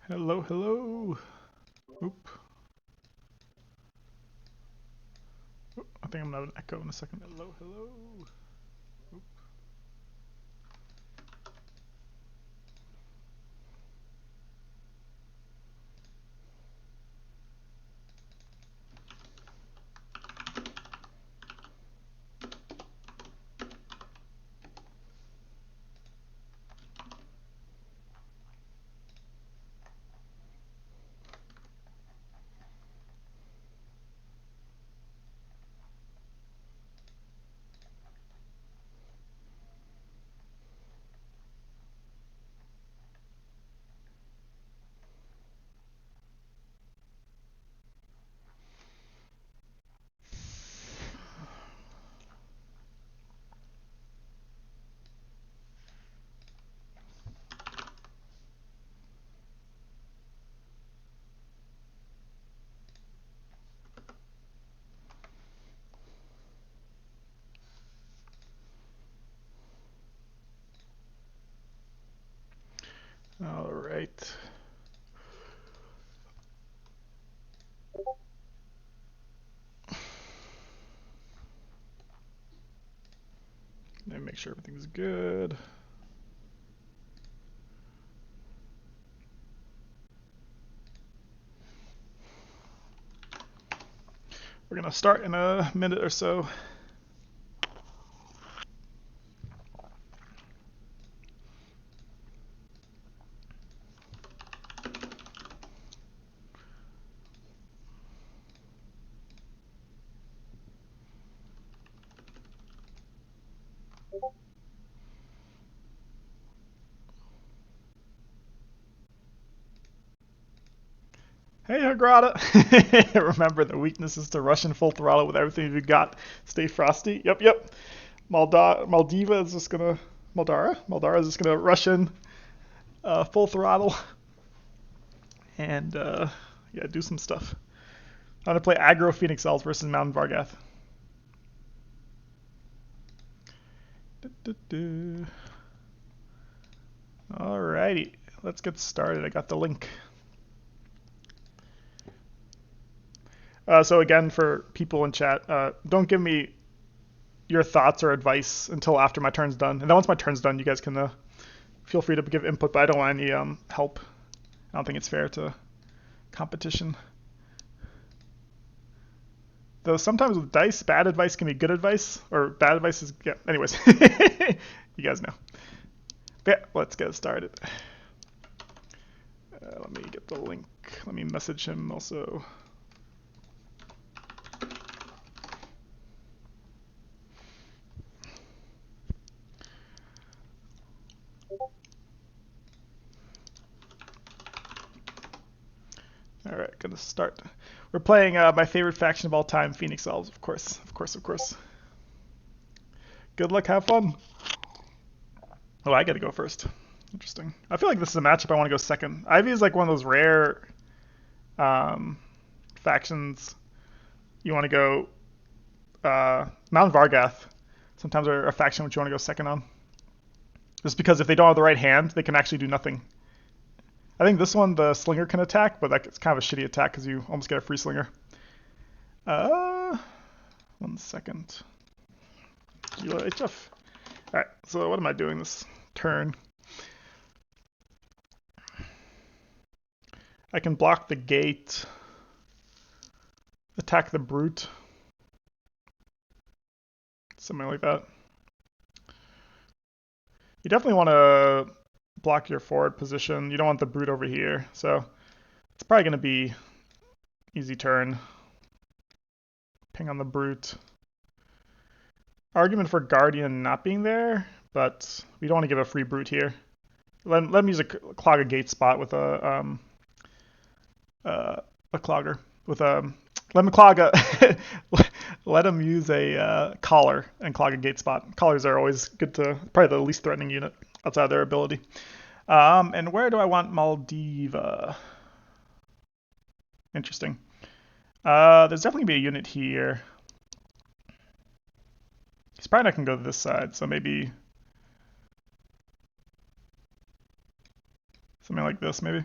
Hello, hello. Oop. I think I'm gonna have an echo in a second. Hello, hello. Oop. All right. Let me make sure everything's good. We're gonna start in a minute or so. Hey, Hagrada! Remember, the weakness is to rush in full throttle with everything you got. Stay frosty. Yep, yep. Maldiva is just gonna... Maldara is just gonna rush in full throttle and yeah, do some stuff. I'm gonna play aggro Phoenix Elves versus Mountain Vargath. Alrighty, let's get started. I got the link. So again, for people in chat, don't give me your thoughts or advice until after my turn's done. And then once my turn's done, you guys can feel free to give input, but I don't want any help. I don't think it's fair to competition. Though sometimes with dice, bad advice can be good advice, or bad advice is, yeah, anyways. You guys know. But yeah, let's get started. Let me get the link. Let me message him also. All right, gonna start. We're playing my favorite faction of all time, Phoenix Elves, of course, of course, of course. Good luck, have fun. Oh, I gotta go first. Interesting. I feel like this is a matchup I want to go second. Ivy is like one of those rare factions you want to go. Mount Vargath sometimes are a faction which you want to go second on. Just because if they don't have the right hand, they can actually do nothing. I think this one, the Slinger can attack, but it's kind of a shitty attack because you almost get a free Slinger. 1 second. HF. Alright, so what am I doing this turn? I can block the gate, attack the brute, something like that. You definitely want to block your forward position. You don't want the brute over here, so it's probably going to be easy turn. Ping on the brute. Argument for Guardian not being there, but we don't want to give a free brute here. Let him use a clog a gate spot with a clogger with a let him clog a let him use a collar and clog a gate spot. Collars are always good to probably the least threatening unit outside of their ability. And where do I want Maldiva? Interesting. There's definitely be a unit here. He's probably not going to go to this side, so maybe something like this, maybe.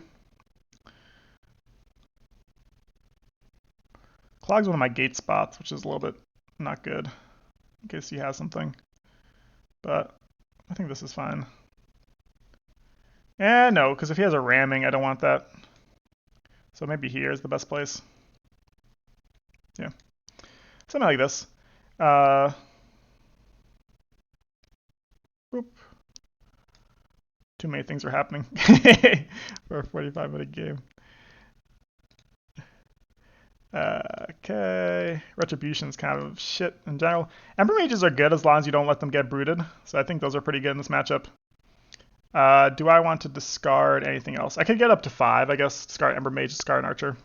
Clog's one of my gate spots, which is a little bit not good, in case he has something. But I think this is fine. No, because if he has a ramming, I don't want that. So maybe here is the best place. Yeah. Something like this. Boop. Too many things are happening for a 45-minute game. Okay. Retribution's kind of shit in general. Ember Mages are good as long as you don't let them get brooded. So I think those are pretty good in this matchup. Do I want to discard anything else? I could get up to 5, I guess. Discard Ember Mage, discard an Archer.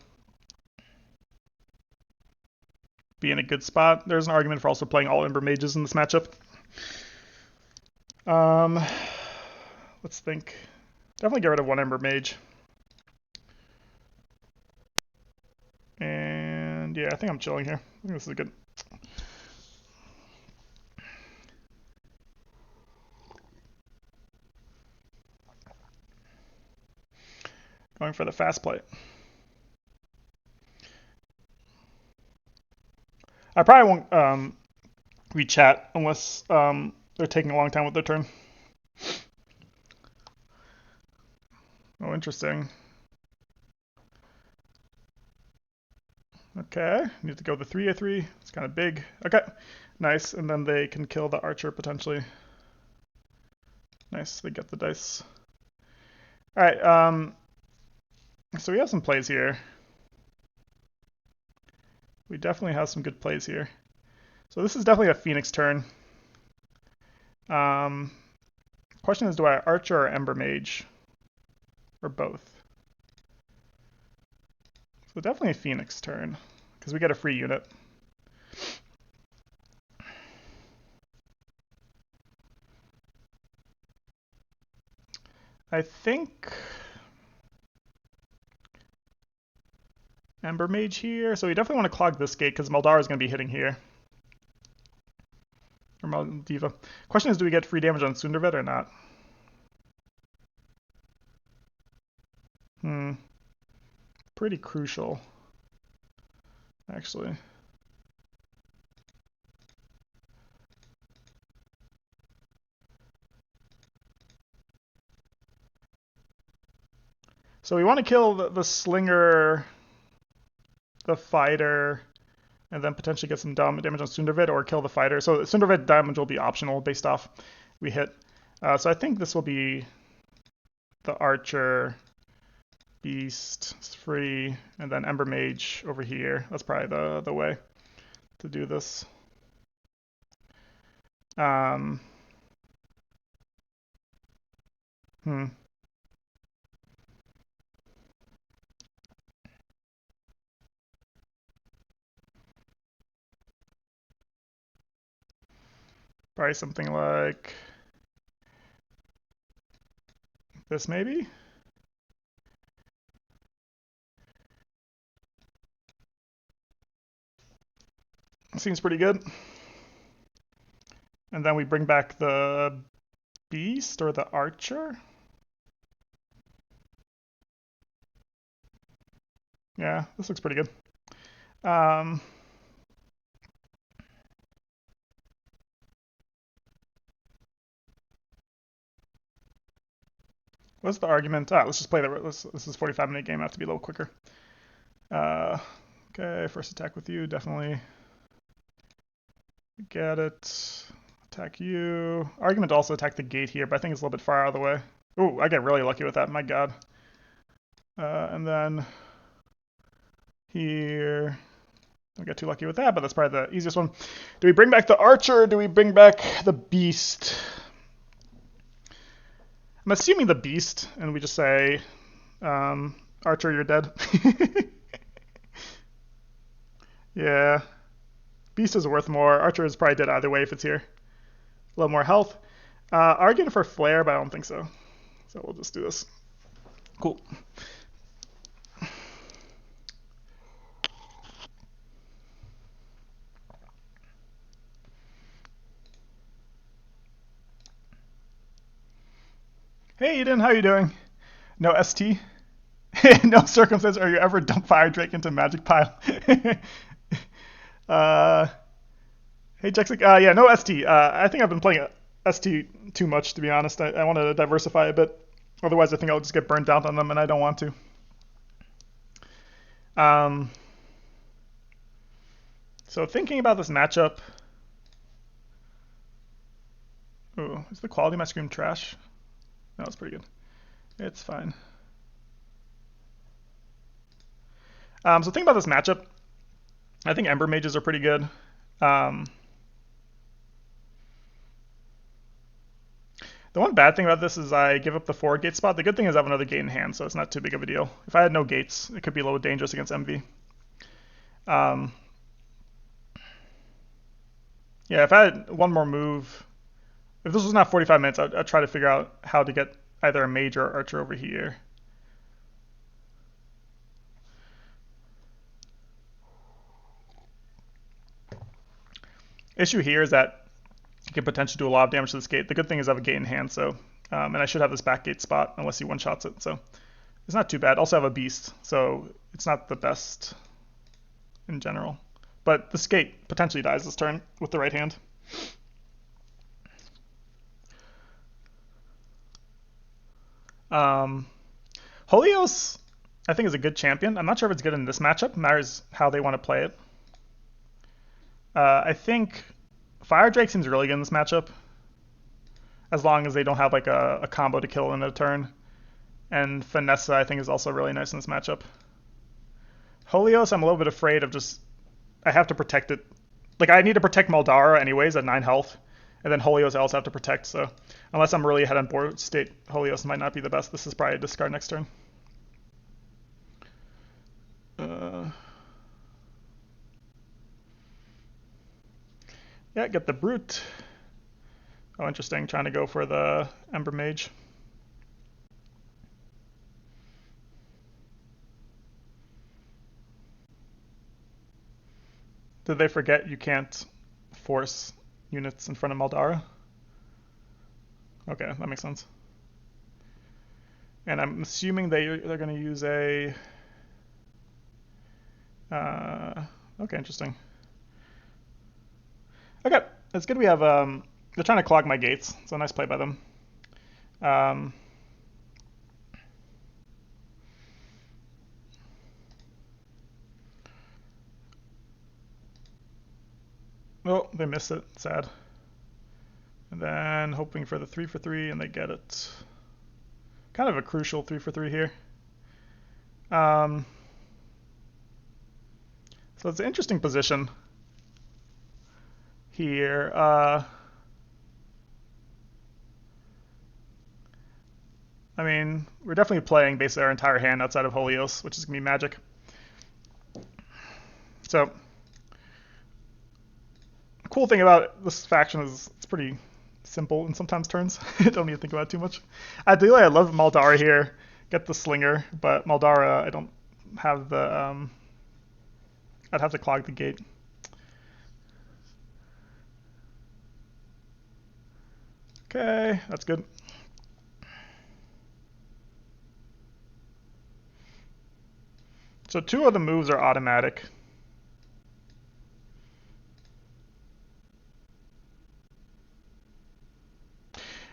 Be in a good spot. There's an argument for also playing all Ember Mages in this matchup. Let's think. Definitely get rid of one Ember Mage. And yeah, I think I'm chilling here. I think this is good. Going for the fast play. I probably won't re-chat unless they're taking a long time with their turn. Oh, interesting. Okay, need to go the 3/3. It's kind of big. Okay, nice. And then they can kill the archer potentially. Nice, they get the dice. All right, so we have some plays here. We definitely have some good plays here. So this is definitely a Phoenix turn. Question is, do I Archer or Ember Mage? Or both? So definitely a Phoenix turn, because we get a free unit. I think Ember Mage here. So we definitely want to clog this gate, because Maldara is going to be hitting here. Or Maldiva. Question is, do we get free damage on Sundervet or not? Pretty crucial, actually. So we want to kill the Slinger, the Fighter, and then potentially get some damage on Sundervet or kill the Fighter. So Sundervet damage will be optional based off we hit. So I think this will be the Archer, Beast, free, and then Ember Mage over here. That's probably the way to do this. Probably something like this, maybe? Seems pretty good. And then we bring back the Beast or the Archer? Yeah, this looks pretty good. What's the argument? Let's just play this is a 45-minute game. I have to be a little quicker. Okay, first attack with you, definitely. Get it. Attack you. Argument to also attack the gate here, but I think it's a little bit far out of the way. Ooh, I get really lucky with that, my god. And then here. Don't get too lucky with that, but that's probably the easiest one. Do we bring back the Archer or do we bring back the Beast? I'm assuming the Beast, and we just say, Archer, you're dead. Yeah. Beast is worth more. Archer is probably dead either way if it's here. A little more health. Arguing for Flare, but I don't think so. So we'll just do this. Cool. Hey Eden, how you doing? No ST? No circumstance are you ever dump Fire Drake into Magic Pile? uh, hey Jexic, yeah, no ST. I think I've been playing ST too much, to be honest. I want to diversify a bit. Otherwise, I think I'll just get burnt out on them, and I don't want to. Um, so thinking about this matchup, ooh, is the quality of my screen trash? No, it's pretty good. It's fine. So thinking about this matchup, I think Ember Mages are pretty good. Um, the one bad thing about this is I give up the 4 gate spot. The good thing is I have another gate in hand, so it's not too big of a deal. If I had no gates, it could be a little dangerous against MV. Um, yeah, if I had one more move, if this was not 45 minutes, I'd try to figure out how to get either a mage or archer over here. Issue here is that you can potentially do a lot of damage to this gate. The good thing is I have a gate in hand, so and I should have this back gate spot unless he one-shots it, so it's not too bad. Also have a beast, so it's not the best in general. But this gate potentially dies this turn with the right hand. Um, Holios, I think, is a good champion. I'm not sure if it's good in this matchup. It matters how they want to play it. I think Fire Drake seems really good in this matchup, as long as they don't have like a combo to kill in a turn. And Finessa, I think, is also really nice in this matchup. Holios, I'm a little bit afraid of just... I have to protect it. Like, I need to protect Maldara anyways at 9 health. And then Holios I also have to protect, so... Unless I'm really ahead on board state, Holios might not be the best. This is probably a discard next turn. Yeah, get the Brute. Oh, interesting. Trying to go for the Ember Mage. Did they forget you can't force units in front of Maldara? Okay, that makes sense. And I'm assuming they're going to use a... okay, interesting. Okay, it's good we have... they're trying to clog my gates, so nice play by them. Oh, they missed it. Sad. And then hoping for the 3 for 3, and they get it. Kind of a crucial 3 for 3 here. So it's an interesting position here. I mean, we're definitely playing basically our entire hand outside of Holios, which is going to be magic. So, the cool thing about this faction is it's pretty simple in sometimes turns. Don't need to think about it too much. Ideally, I love Maldara here. Get the Slinger, but Maldara, I don't have the... I'd have to clog the gate. Okay, that's good. So 2 of the moves are automatic.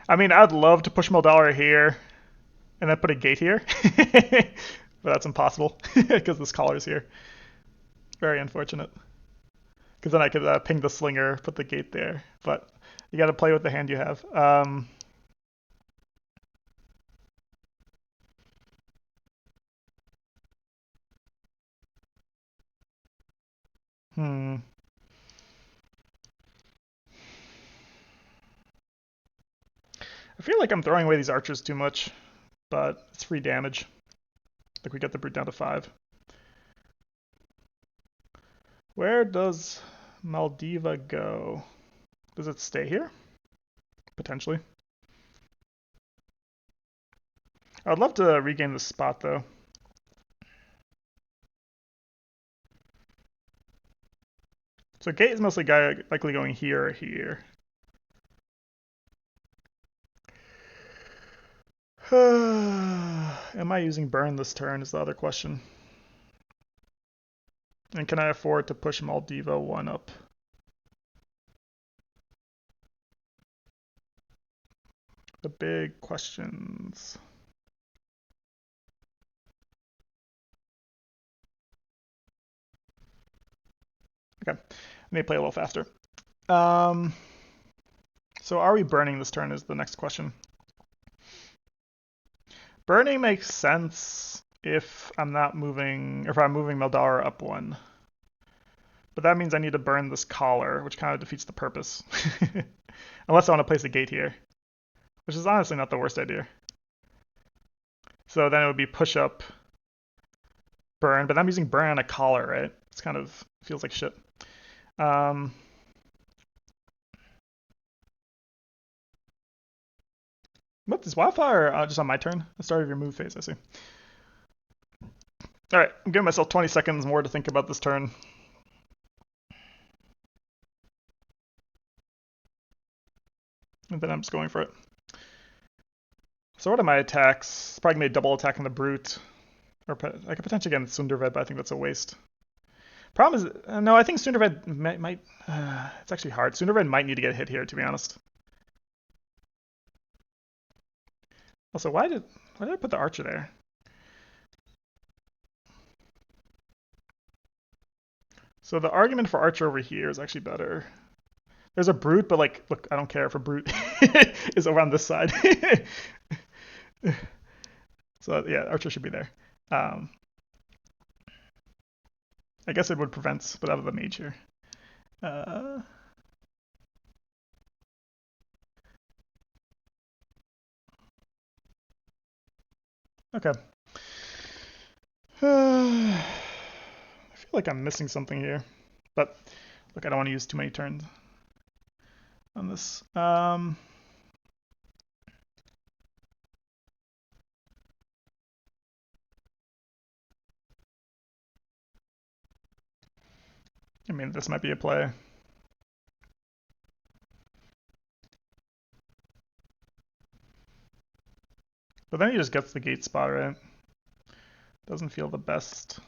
I mean, I'd love to push Maldara here and then put a gate here. But that's impossible because this collar's here. Very unfortunate. Because then I could ping the Slinger, put the gate there. But you got to play with the hand you have. I feel like I'm throwing away these archers too much, but it's free damage. I think we get the brute down to 5. Where does Maldiva go? Does it stay here? Potentially. I'd love to regain this spot, though. So gate is mostly likely going here or here. Am I using burn this turn is the other question. And can I afford to push Maldiva one up? The big questions. Okay, I may play a little faster. So are we burning this turn is the next question. Burning makes sense if I'm not moving, if I'm moving Meldara up one. But that means I need to burn this collar, which kind of defeats the purpose. Unless I want to place a gate here, which is honestly not the worst idea. So then it would be push up, burn, but I'm using burn on a collar, right? It's kind of feels like shit. What is wildfire just on my turn? The start of your move phase, I see. All right, I'm giving myself 20 seconds more to think about this turn. And then I'm just going for it. So what are my attacks? Probably gonna be a double attack on the brute. Or I could potentially get Sunderved, but I think that's a waste. Problem is, no, I think Sunderved might it's actually hard. Sunderved might need to get hit here, to be honest. Also, why did I put the archer there? So the argument for archer over here is actually better. There's a brute, but like, look, I don't care if a brute is over on this side. So yeah, archer should be there. I guess it would prevent, but out of the mage here. Okay. I feel like I'm missing something here, but look, I don't want to use too many turns on this. I mean, this might be a play. But then he just gets the gate spot, right? Doesn't feel the best.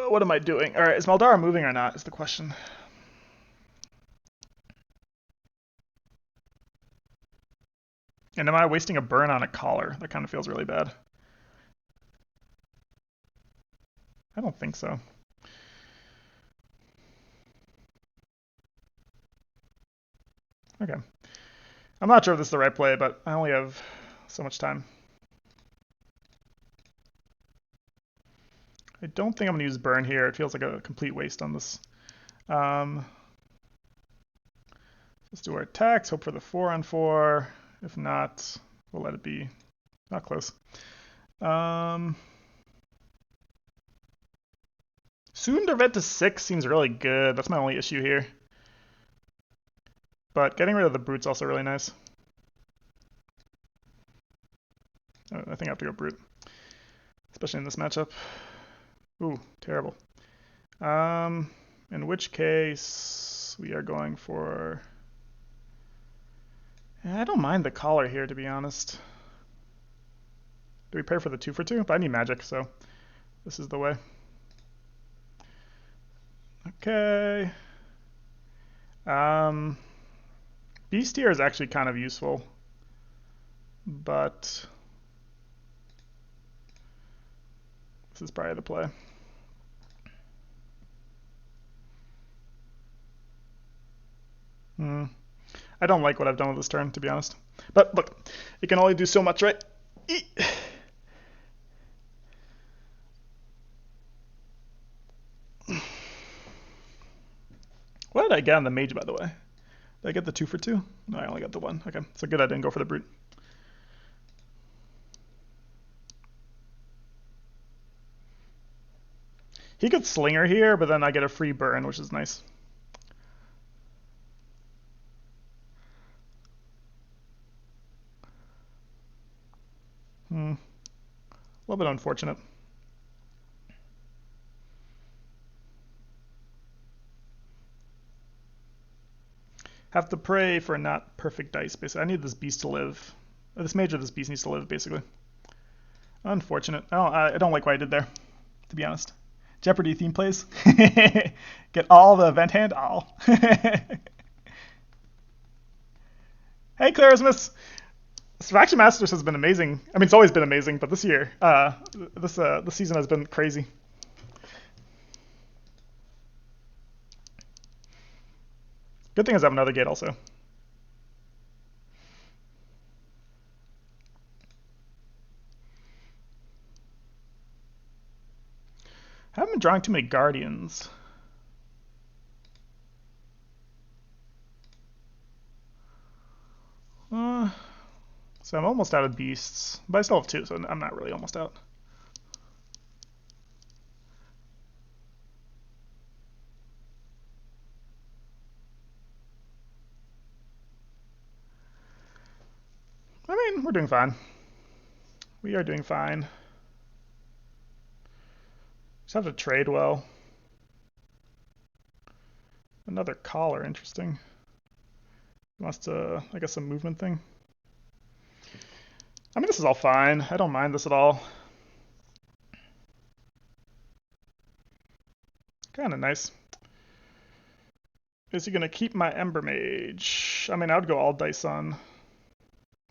What am I doing? All right, is Maldara moving or not is the question. And am I wasting a burn on a collar? That kind of feels really bad. I don't think so. Okay. I'm not sure if this is the right play, but I only have so much time. I don't think I'm going to use burn here. It feels like a complete waste on this. Let's do our attacks, hope for the 4-on-4. If not, we'll let it be. Not close. Sundervet to 6 seems really good. That's my only issue here. But getting rid of the brute's also really nice. I think I have to go brute. Especially in this matchup. Ooh, terrible. In which case, we are going for... I don't mind the collar here, to be honest. Do we pay for the 2-for-2? But I need magic, so this is the way. Okay. Beast here is actually kind of useful, but this is probably the play. I don't like what I've done with this turn, to be honest. But look, it can only do so much, right? What did I get on the mage, by the way? Did I get the 2-for-2? No, I only got the 1. Okay, so good I didn't go for the brute. He could slinger here, but then I get a free burn, which is nice. A little bit unfortunate. Have to pray for not perfect dice, basically. I need this beast to live. This mage or this beast needs to live, basically. Unfortunate. I don't like what I did there, to be honest. Jeopardy theme plays. Get all the event hand, all. Hey, Clarismus! Faction Masters has been amazing. I mean, it's always been amazing, but this year, this season has been crazy. Good thing is I have another gate also. I haven't been drawing too many guardians. So I'm almost out of beasts, but I still have 2, so I'm not really almost out. I mean, we're doing fine. We are doing fine. Just have to trade well. Another collar, interesting. He wants to, I guess, a movement thing. I mean, this is all fine. I don't mind this at all. Kind of nice. Is he going to keep my Ember Mage? I mean, I would go all dice on.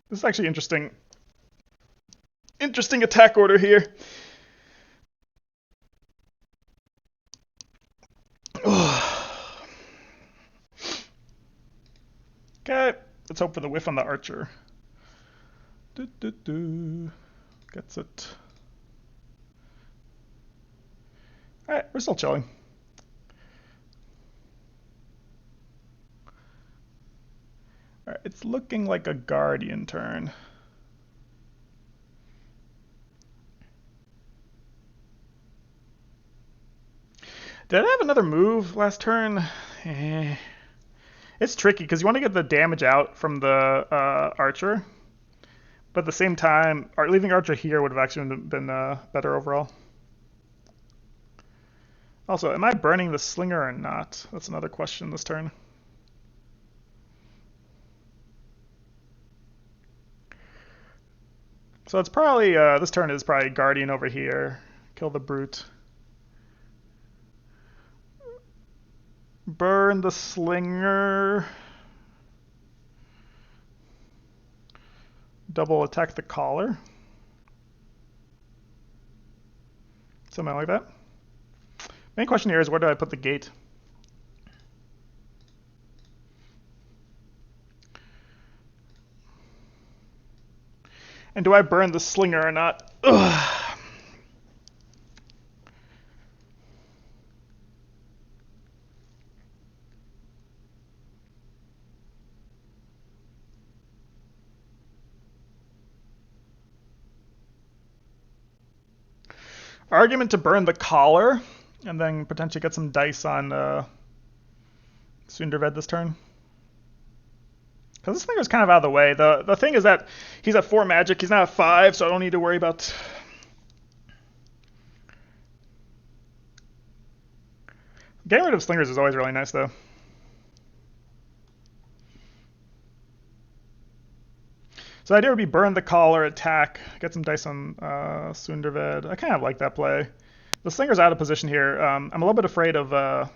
This is actually interesting. Interesting attack order here. Okay, let's hope for the whiff on the archer. Gets it. Alright, we're still chilling. Alright, it's looking like a guardian turn. Did I have another move last turn? It's tricky because you want to get the damage out from the archer, but at the same time, leaving archer here would have actually been better overall. Also, am I burning the slinger or not? That's another question this turn. So it's probably, this turn is probably guardian over here. Kill the brute. Burn the slinger. Double attack the collar. Something like that. Main question here is where do I put the gate? And do I burn the slinger or not? Ugh. Argument to burn the collar, and then potentially get some dice on Sunderved this turn. Because this slinger's kind of out of the way. The thing is that he's at 4 magic, he's not at 5, so I don't need to worry about... Getting rid of slingers is always really nice, though. So the idea would be burn the collar, attack, get some dice on Sunderved. I kind of like that play. The slinger's out of position here. I'm a little bit afraid of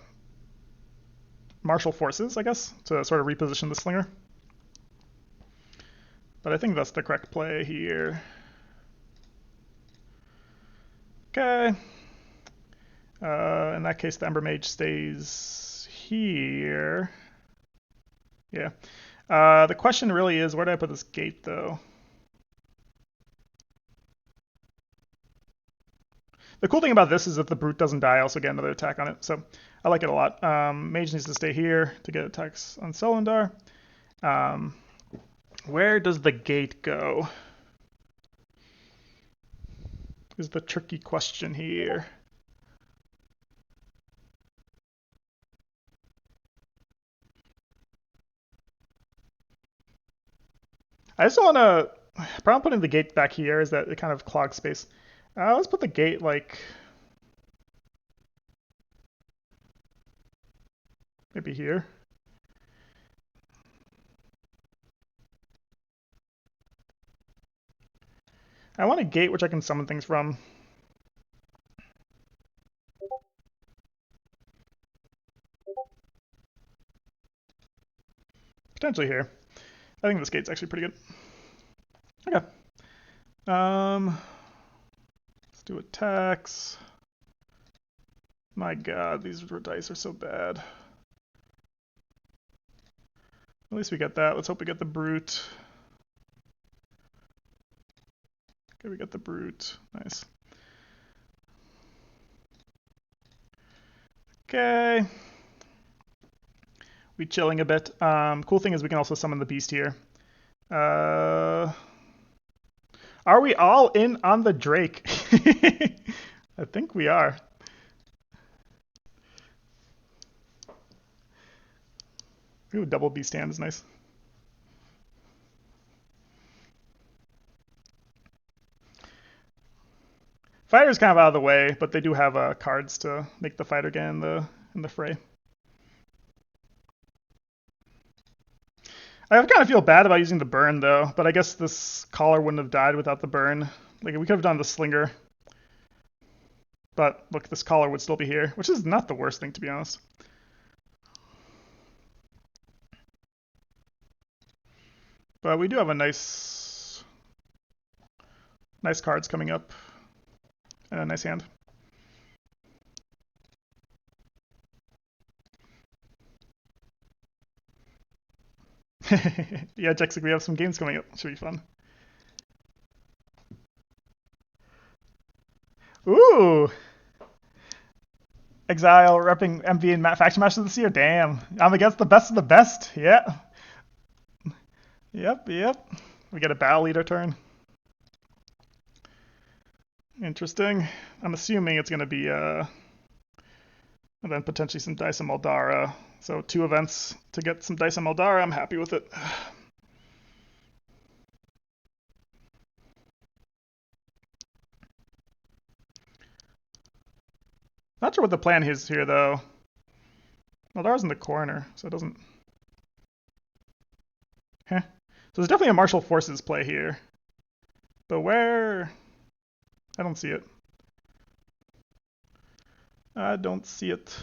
martial forces, I guess, to sort of reposition the slinger. But I think that's the correct play here. Okay. In that case, the Ember Mage stays here. Yeah. The question really is, where do I put this gate, though? The cool thing about this is if the brute doesn't die, I also get another attack on it, so I like it a lot. Mage needs to stay here to get attacks on Selendar. Where does the gate go? Is the tricky question here. I just want to... Problem putting the gate back here is that it kind of clogs space. Let's put the gate, like... maybe here. I want a gate which I can summon things from. Potentially here. I think this gate's actually pretty good. Okay. Let's do attacks. My god, these dice are so bad. At least we get that. Let's hope we get the brute. Okay, we got the brute. Nice. Okay. We chilling a bit. Cool thing is we can also summon the beast here. Are we all in on the Drake? I think we are. Ooh, double beast hand is nice. Fighter's kind of out of the way, but they do have cards to make the fighter get in the fray. I kind of feel bad about using the burn though, but I guess this collar wouldn't have died without the burn. Like we could have done the slinger, but look, this collar would still be here, which is not the worst thing to be honest. But we do have a nice cards coming up and a nice hand. Yeah, Jexic, we have some games coming up. Should be fun. Ooh! Exile repping MV and Faction Master this year? Damn. I'm against the best of the best. Yeah. Yep. We get a battle leader turn. Interesting. I'm assuming it's going to be, and then potentially some Dice and Maldara. So 2 events to get some Dice and Maldara. I'm happy with it. Not sure what the plan is here, though. Maldara's in the corner, so it doesn't... Heh. So there's definitely a martial forces play here. But where... I don't see it. I don't see it.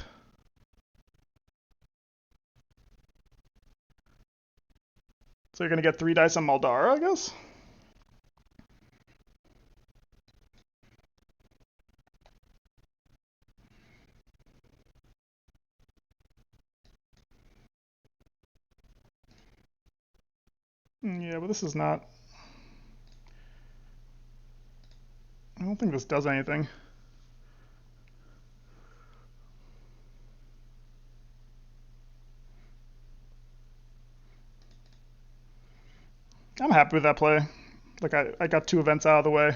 So you're going to get 3 dice on Maldara, I guess? Yeah, but this is not... I don't think this does anything. I'm happy with that play. Like, I got 2 events out of the way.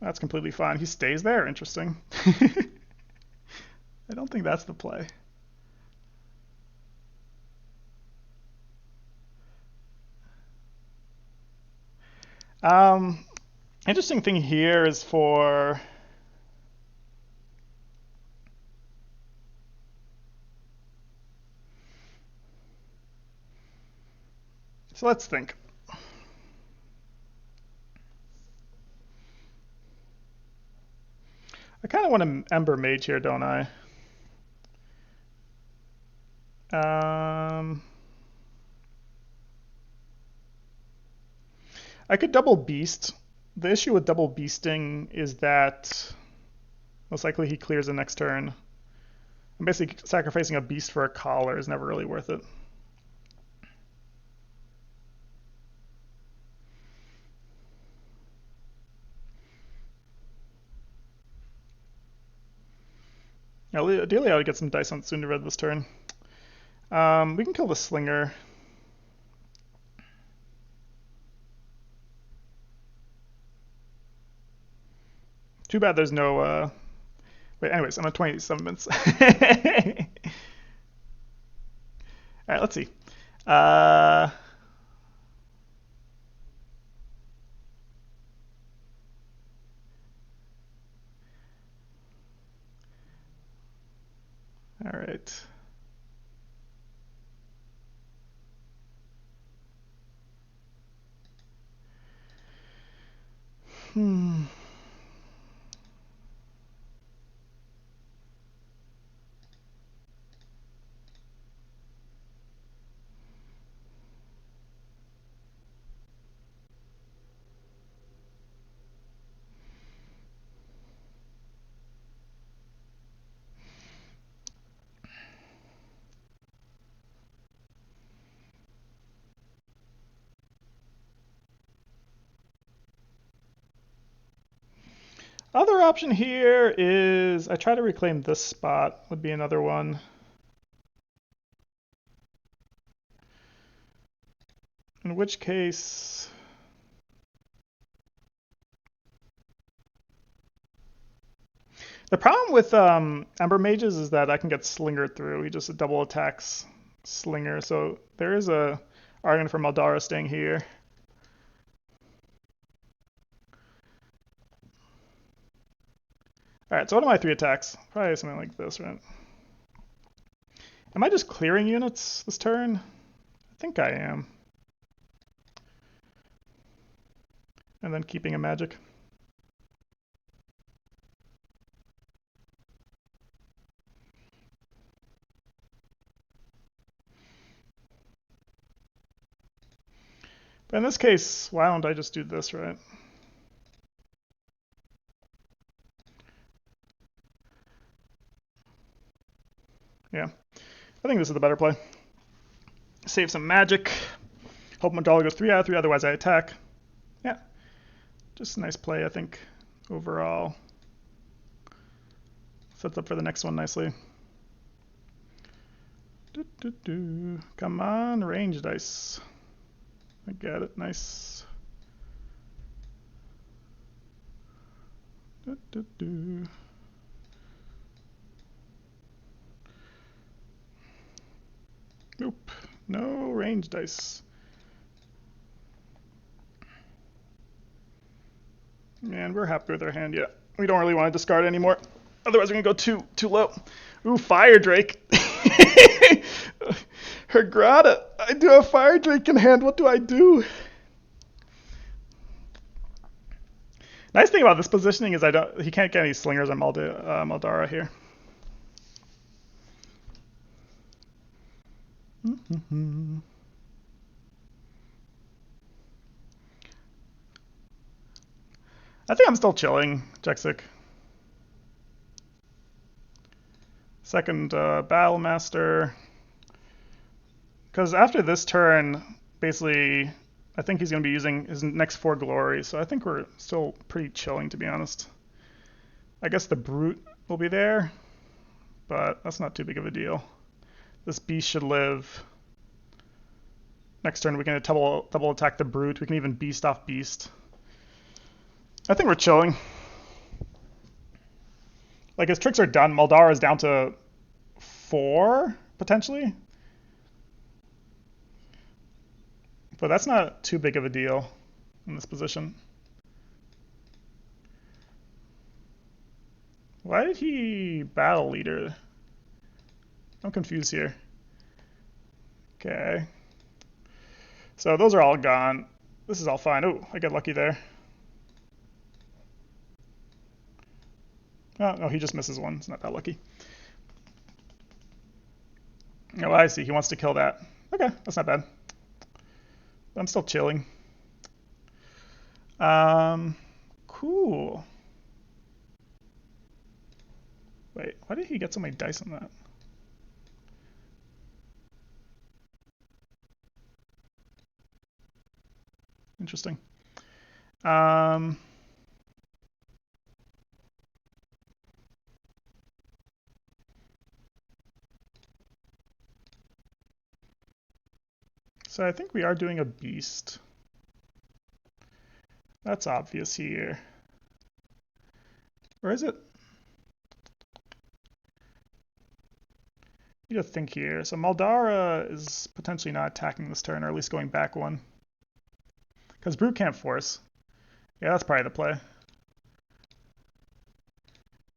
That's completely fine. He stays there? Interesting. I don't think that's the play. Interesting thing here is for... So let's think. I kind of want an Ember Mage here, don't I? I could double beast. The issue with double beasting is that most likely he clears the next turn. And basically sacrificing a beast for a collar is never really worth it. Now, ideally, I would get some dice on Sundared this turn. We can kill the Slinger. Too bad there's no... Wait, anyways, I'm at 27 minutes. Alright, let's see. Alright. Hmm. Other option here is I try to reclaim this spot, would be another one. In which case, the problem with Ember Mages is that I can get Slingered through. He just double attacks Slinger, so there is a argument for Maldara staying here. Alright, so what are my 3 attacks? Probably something like this, right? Am I just clearing units this turn? I think I am. And then keeping a magic. But in this case, why don't I just do this, right? Yeah, I think this is the better play. Save some magic. Hope my dollar goes 3 out of 3, otherwise I attack. Yeah, just a nice play, I think, overall. Sets up for the next one nicely. Come on, range dice. I get it, nice. Nope, no range dice. And we're happy with our hand yet. We don't really want to discard anymore. Otherwise we're gonna go too low. Ooh, Fire Drake. Hergrata, I do have Fire Drake in hand. What do I do? Nice thing about this positioning is he can't get any slingers on Maldara here. I think I'm still chilling, Jexic. Second Battle Master. Because after this turn, basically, I think he's going to be using his next 4 glories, so I think we're still pretty chilling, to be honest. I guess the Brute will be there, but that's not too big of a deal. This Beast should live. Next turn we can double attack the Brute. We can even Beast off Beast. I think we're chilling. Like, his tricks are done. Maldara is down to 4, potentially. But that's not too big of a deal in this position. Why did he Battle Leader? I'm confused here. Okay. So those are all gone. This is all fine. Oh, I get lucky there. Oh, no, he just misses one. It's not that lucky. Oh, I see. He wants to kill that. Okay, that's not bad. I'm still chilling. Cool. Wait, why did he get so many dice on that? Interesting. So I think we are doing a beast. That's obvious here. Or is it? You need to think here. So Maldara is potentially not attacking this turn, or at least going back one. Because Brute can't force. Yeah, that's probably the play.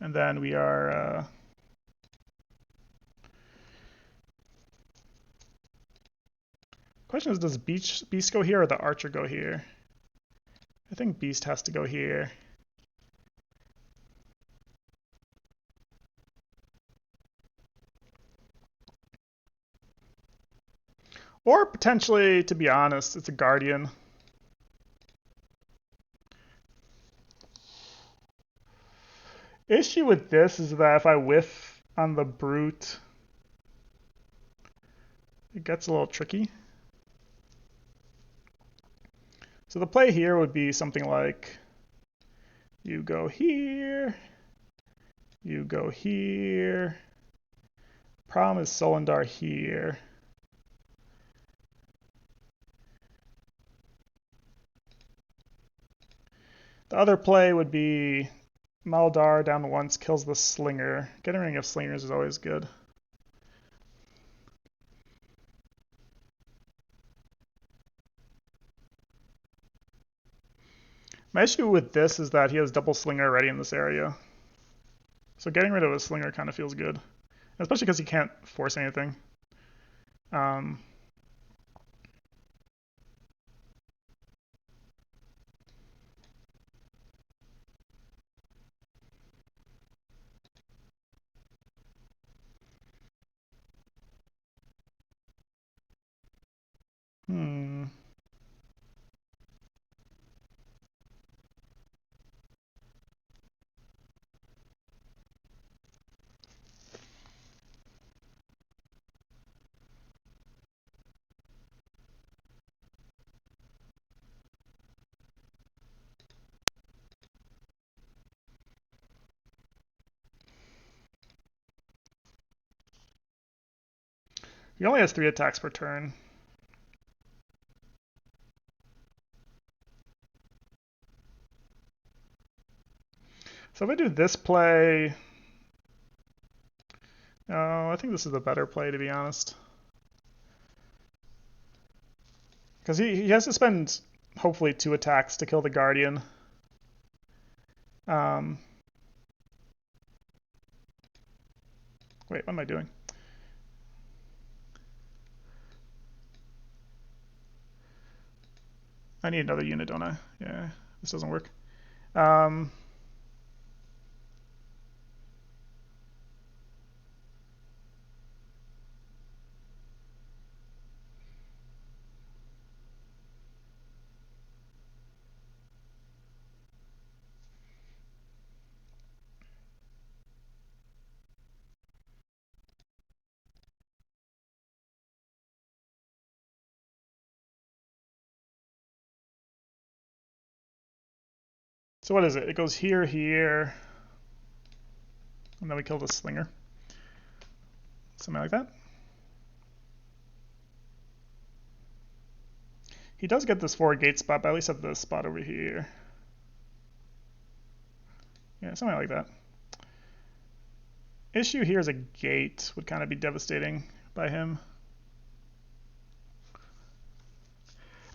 And then we are... Question is, does Beast go here or the Archer go here? I think Beast has to go here. Or potentially, to be honest, it's a Guardian. Issue with this is that if I whiff on the Brute, it gets a little tricky. So the play here would be something like you go here, you go here. Problem is Solendar here. The other play would be Maldar down once, kills the Slinger. Getting rid of Slingers is always good. My issue with this is that he has double Slinger already in this area. So getting rid of a Slinger kind of feels good. Especially because he can't force anything. Hmm. He only has 3 attacks per turn. So if I do this play, I think this is the better play, to be honest. Because he has to spend, hopefully, 2 attacks to kill the Guardian. Wait, what am I doing? I need another unit, don't I? Yeah, this doesn't work. So what is it? It goes here, here, and then we kill the Slinger. Something like that. He does get this forward gate spot, but I at least have this spot over here. Yeah, something like that. Issue here is a gate would kind of be devastating by him.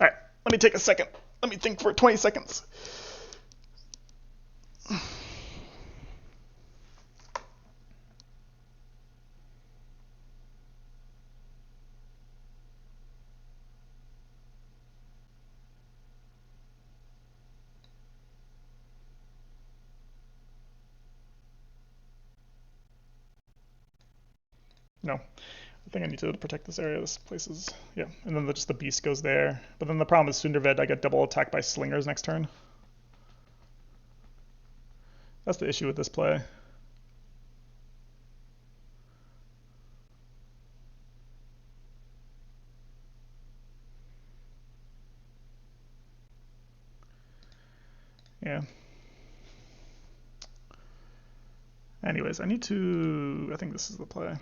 All right, let me take a second. Let me think for 20 seconds. No, I think I need to protect this area. This place is, yeah. And then just the beast goes there. But then the problem is Sunderved, I get double attacked by Slingers next turn. That's the issue with this play. Yeah. Anyways, I need to, I think this is the play.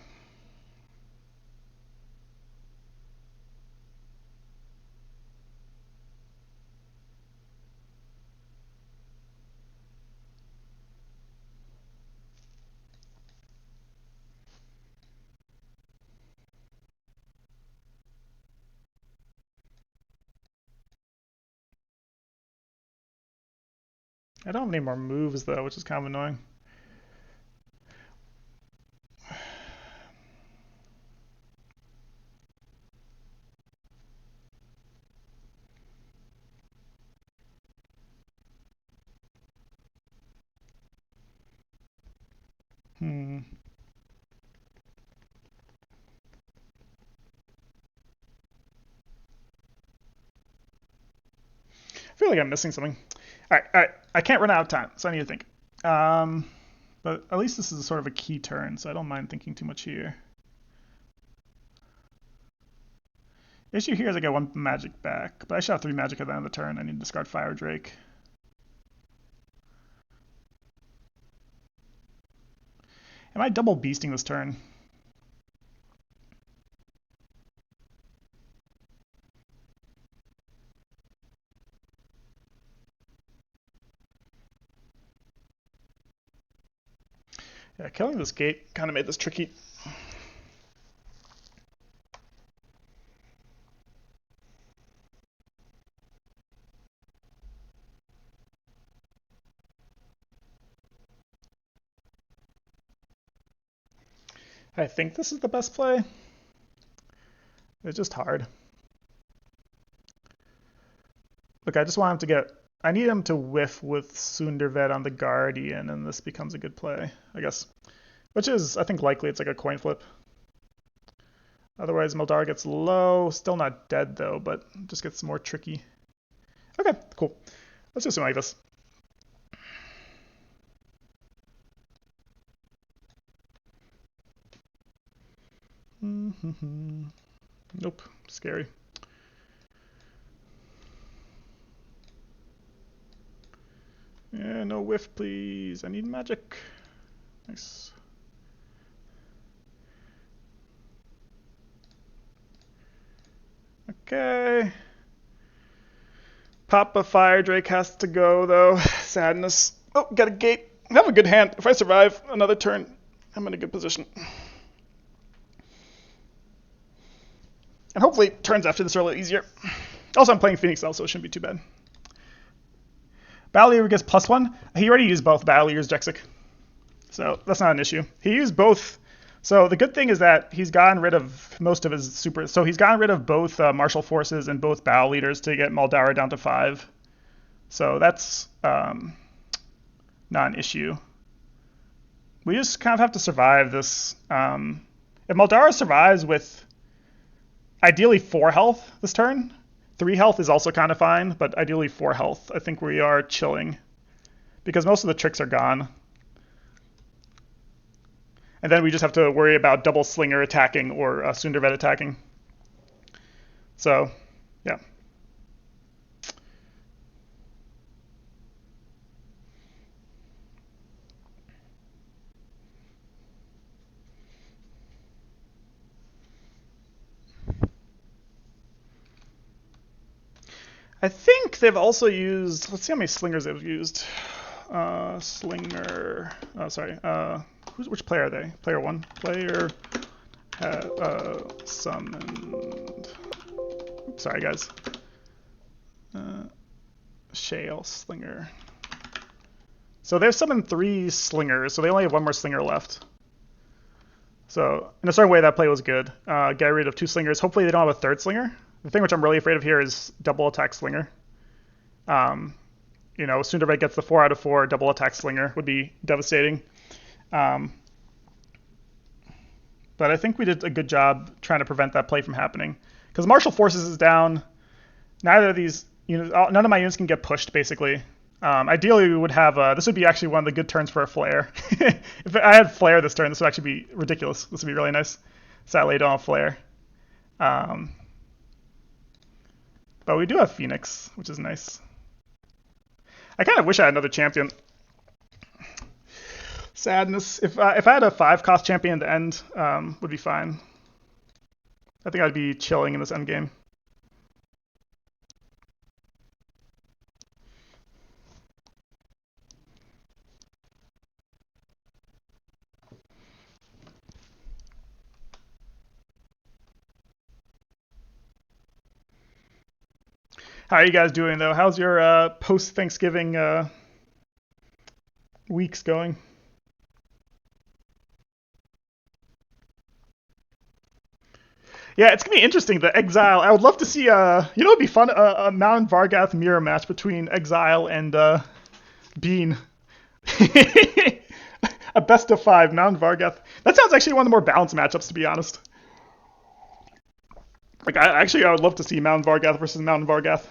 I don't have any more moves though, which is kind of annoying. feel like I'm missing something. All right. I can't run out of time, so I need to think. But at least this is sort of a key turn, so I don't mind thinking too much here. Issue here is I get 1 magic back, but I should have 3 magic at the end of the turn. I need to discard Fire Drake. Am I double beasting this turn? Yeah, killing this gate kind of made this tricky. I think this is the best play. It's just hard. Look, I just want him to get... I need him to whiff with Sundervet on the Guardian, and this becomes a good play, I guess. Which is, I think, likely. It's like a coin flip. Otherwise, Maldara gets low. Still not dead, though, but just gets more tricky. Okay, cool. Let's do something like this. Nope, scary. Yeah, no whiff, please. I need magic. Nice. Okay. Papa Fire Drake has to go, though. Sadness. Oh, got a gate. I have a good hand. If I survive another turn, I'm in a good position. And hopefully turns after this are a little easier. Also, I'm playing Phoenix Exile, so it shouldn't be too bad. Battle Leader gets +1. He already used both Battle Leaders, Jexic. So that's not an issue. He used both. So the good thing is that he's gotten rid of most of his super. So he's gotten rid of both Martial Forces and both Battle Leaders to get Maldara down to 5. So that's not an issue. We just kind of have to survive this. If Maldara survives with ideally 4 health this turn, 3 health is also kind of fine, but ideally 4 health. I think we are chilling because most of the tricks are gone. And then we just have to worry about double Slinger attacking or Sundervet attacking. So, yeah. I think they've also used, let's see how many Slingers they've used. Slinger, sorry, which player are they? Player 1? Player summoned, oops, sorry guys. Shale Slinger. So they've summoned 3 Slingers, so they only have 1 more Slinger left. So in a certain way that play was good. Get rid of 2 Slingers. Hopefully they don't have a 3rd Slinger. The thing which I'm really afraid of here is double attack Slinger. You know, Sundervet gets the 4 out of 4, double attack Slinger would be devastating. But I think we did a good job trying to prevent that play from happening. Because Martial Forces is down. Neither of these, none of my units can get pushed, basically. Ideally, we would have, this would be actually one of the good turns for a Flare. If I had Flare this turn, this would actually be ridiculous. This would be really nice. Sadly, I don't have Flare. But we do have Phoenix, which is nice. I kind of wish I had another champion. Sadness. If I had a 5-cost champion at the end, would be fine. I think I'd be chilling in this endgame. How are you guys doing, though? How's your post-Thanksgiving weeks going? Yeah, it's gonna be interesting. The Exile. I would love to see. It'd be fun. A Mount Vargath mirror match between Exile and Bean. A best of 5 Mount Vargath. That sounds actually one of the more balanced matchups, to be honest. Like, I would love to see Mount Vargath versus Mount Vargath.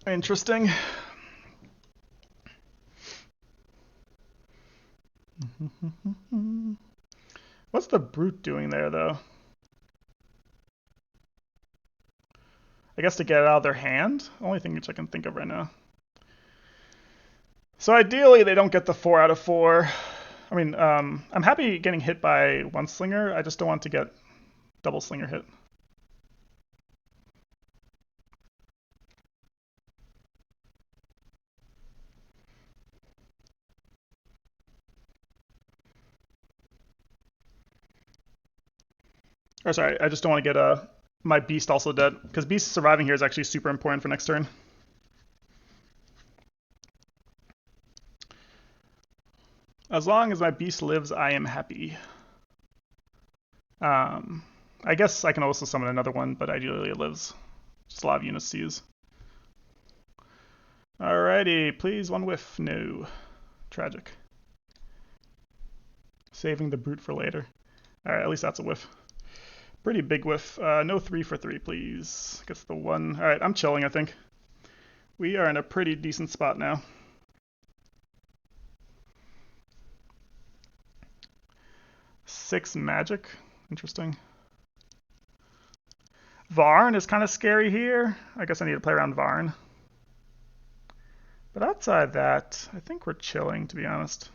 Interesting. What's the brute doing there, though? I guess to get it out of their hand? Only thing which I can think of right now. So ideally, they don't get the 4 out of 4. I mean, I'm happy getting hit by one slinger. I just don't want to get double slinger hit. Or sorry, I just don't want to get my beast also dead, because beast surviving here is actually super important for next turn. As long as my beast lives, I am happy. I guess I can also summon another one, but ideally it lives. Just a lot of units to use. Alrighty, please one whiff. No. Tragic. Saving the brute for later. Alright, at least that's a whiff. Pretty big whiff. No 3 for 3, please. Gets the 1. Alright, I'm chilling, I think. We are in a pretty decent spot now. Six magic. Interesting. Varn is kind of scary here. I guess I need to play around Varn. But outside that, I think we're chilling, to be honest.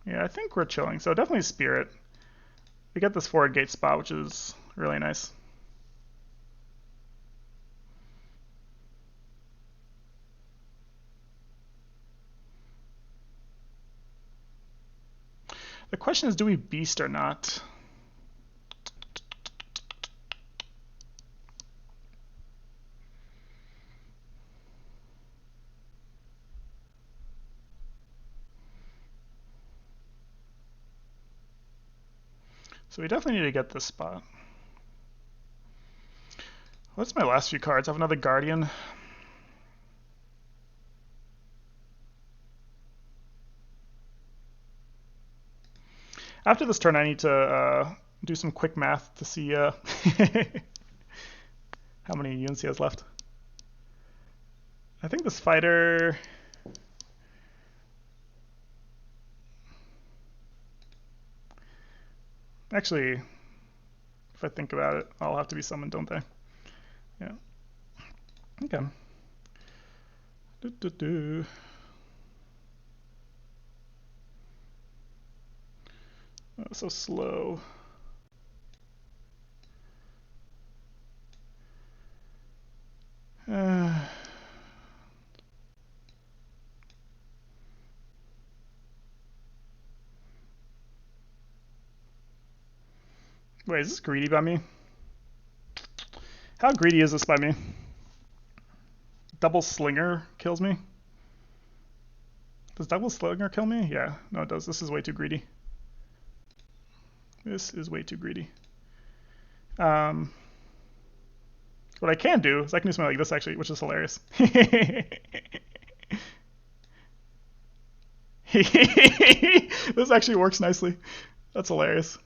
Yeah, I think we're chilling. So definitely Spirit. We get this forward gate spot, which is really nice. The question is, do we beast or not? So we definitely need to get this spot. What's my last few cards? I have another Guardian. After this turn, I need to do some quick math to see how many units he has left. I think this fighter... Actually, if I think about it, I'll have to be summoned, don't they? Yeah. Okay. Oh, so slow. Wait, is this greedy by me? How greedy is this by me? Double Slinger kills me? Does Double Slinger kill me? Yeah, no it does. This is way too greedy. This is way too greedy. What I can do is I can do something like this actually, which is hilarious. This actually works nicely. That's hilarious.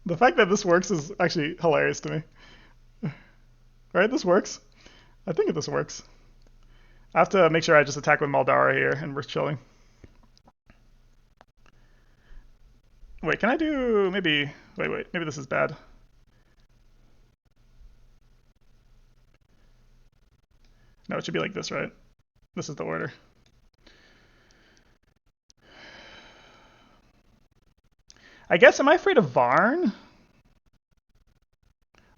The fact that this works is actually hilarious to me. Right, this works. I think this works. I have to make sure I just attack with Maldara here and we're chilling. Wait, can I do maybe... Wait, maybe this is bad. No, it should be like this, right? This is the order. I guess, am I afraid of Varn?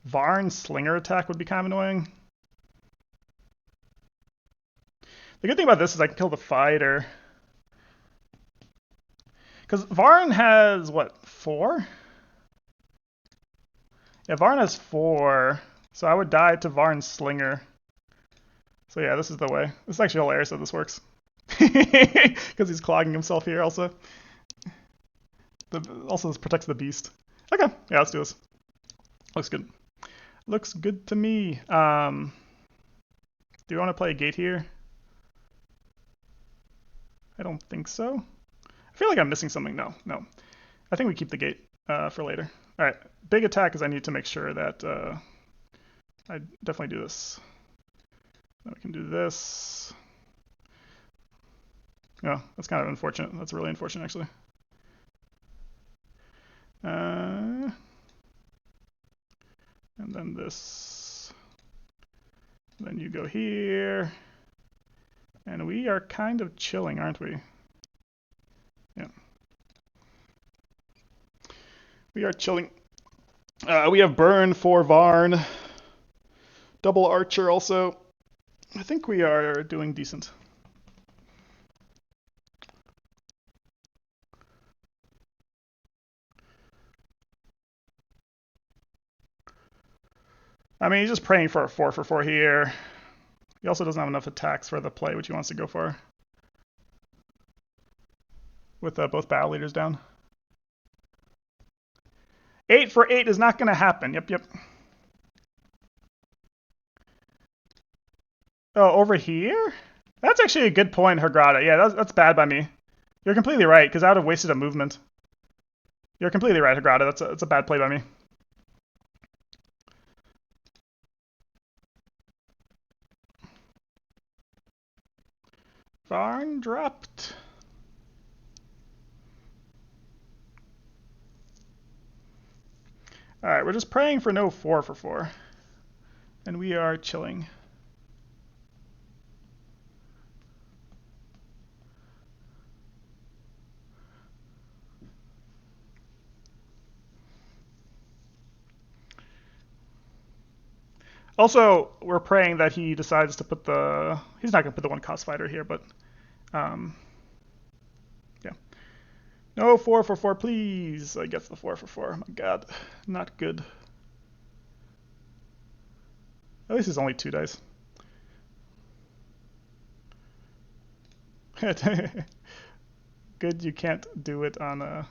Varn Slinger attack would be kind of annoying. The good thing about this is I can kill the fighter. Because Varn has, what, 4? Yeah, Varn has 4. So I would die to Varn Slinger. So yeah, this is the way. This is actually hilarious that this works. Because he's clogging himself here also. Also, this protects the beast. Okay, yeah, let's do this. Looks good. Looks good to me. Do you want to play a gate here? I don't think so. I feel like I'm missing something. No. I think we keep the gate for later. All right, big attack is I need to make sure that I definitely do this. Then we can do this. Oh, that's kind of unfortunate. That's really unfortunate, actually. And then this. Then you go here. And we are kind of chilling, aren't we? Yeah. We are chilling. We have Burn for Varn. Double Archer also. I think we are doing decent. I mean, he's just praying for a 4 for 4 here. He also doesn't have enough attacks for the play, which he wants to go for. With both battle leaders down. 8 for 8 is not going to happen. Yep. Oh, over here? That's actually a good point, Hagrada. Yeah, that's bad by me. You're completely right, because I would have wasted a movement. You're completely right, Hagrada. That's a bad play by me. Varn dropped. All right, we're just praying for no 4 for 4. And we are chilling. Also, we're praying that he decides to put the... He's not going to put the 1 cost fighter here, but... yeah. No 4 for 4, please. I guess the 4 for 4. Oh my god. Not good. At least it's only 2 dice. Good you can't do it on a...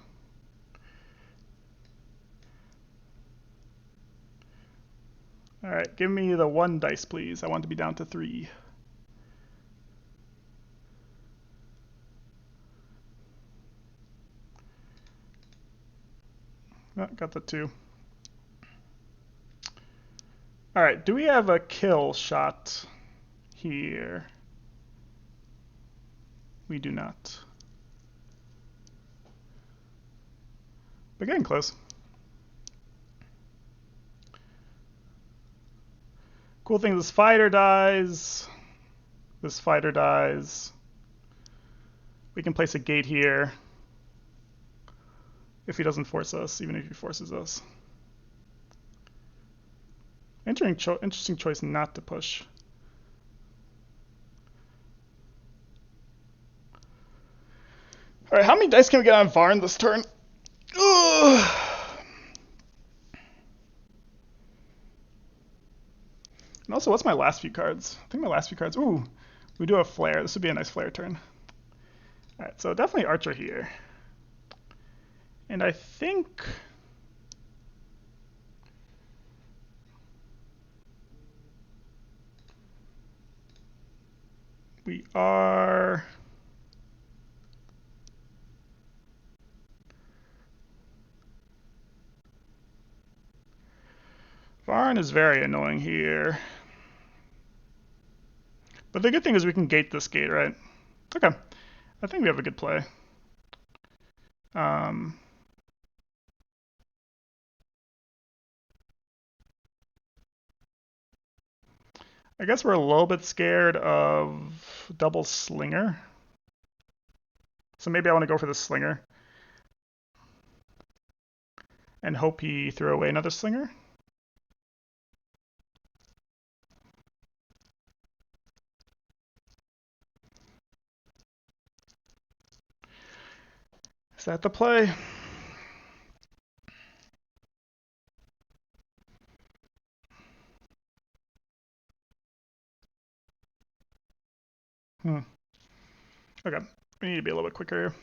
Alright, give me the 1 dice, please. I want to be down to 3. Oh, got the 2. Alright, do we have a kill shot here? We do not. But getting close. Cool thing, this fighter dies. This fighter dies. We can place a gate here. If he doesn't force us, even if he forces us. Interesting choice not to push. Alright, how many dice can we get on Varn this turn? Ugh. And also, what's my last few cards? I think my last few cards... Ooh, we do have Flare. This would be a nice Flare turn. Alright, so definitely Archer here. And I think... we are... Varn is very annoying here. But the good thing is we can gate this gate, right? Okay. I think we have a good play. I guess we're a little bit scared of double Slinger. So maybe I want to go for the Slinger. And hope he threw away another Slinger. Is that the play? Okay, we need to be a little bit quicker here.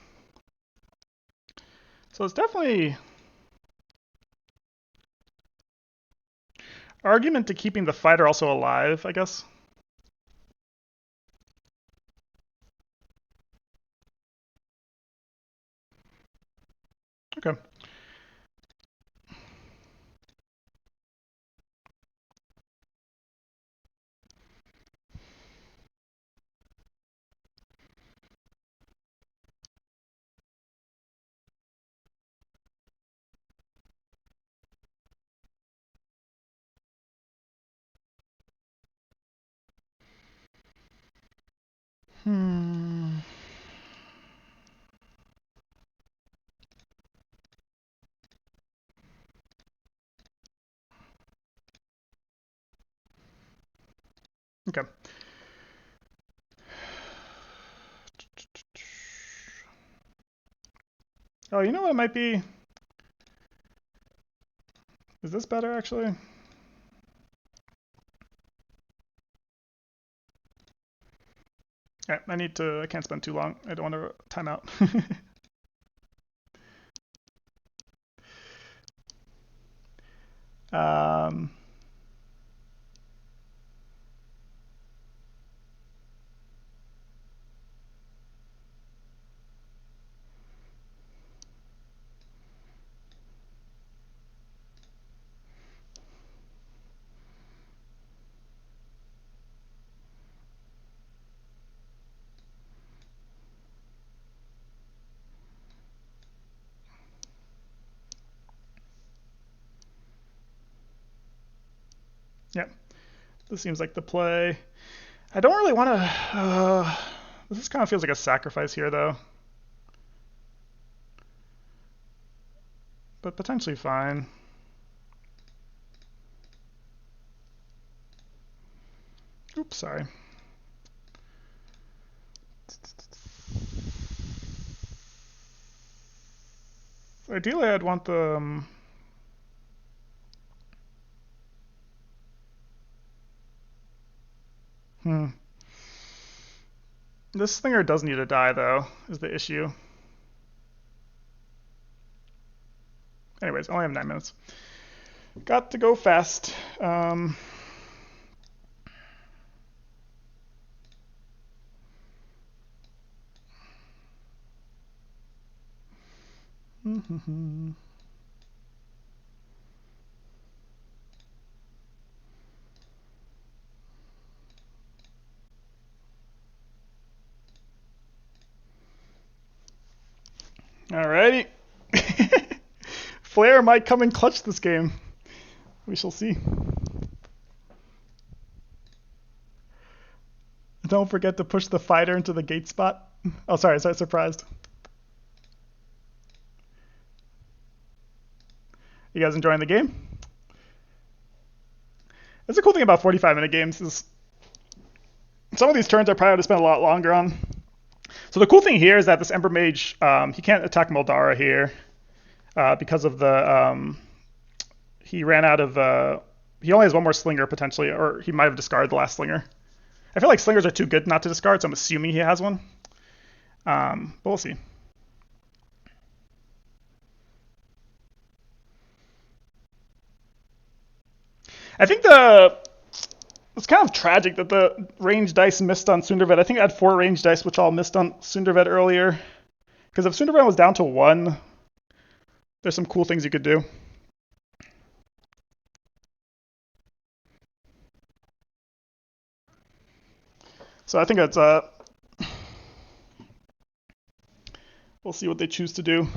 So it's definitely argument to keeping the fighter also alive, I guess. Okay. Hmm. Okay. Oh, you know what it might be? Is this better, actually? Alright, I can't spend too long. I don't want to time out. um, yeah, this seems like the play. I don't really want to... this kind of feels like a sacrifice here, though. But potentially fine. Oops, sorry. Ideally, I'd want the... This Slinger does need to die, though, is the issue. Anyways, I only have 9 minutes. Got to go fast. Alrighty. Flair might come in clutch this game. We shall see. Don't forget to push the fighter into the gate spot. Oh, sorry, surprised. You guys enjoying the game? That's the cool thing about 45-minute games is some of these turns I probably would have spent a lot longer on. So the cool thing here is that this Ember Mage, he can't attack Moldara here because of the... he ran out of... he only has one more Slinger, potentially, or he might have discarded the last Slinger. I feel like Slingers are too good not to discard, so I'm assuming he has one. But we'll see. I think it's kind of tragic that the range dice missed on Sundervet. I think I had 4 range dice, which all missed on Sundervet earlier. Because if Sundervet was down to 1, there's some cool things you could do. So I think that's we'll see what they choose to do.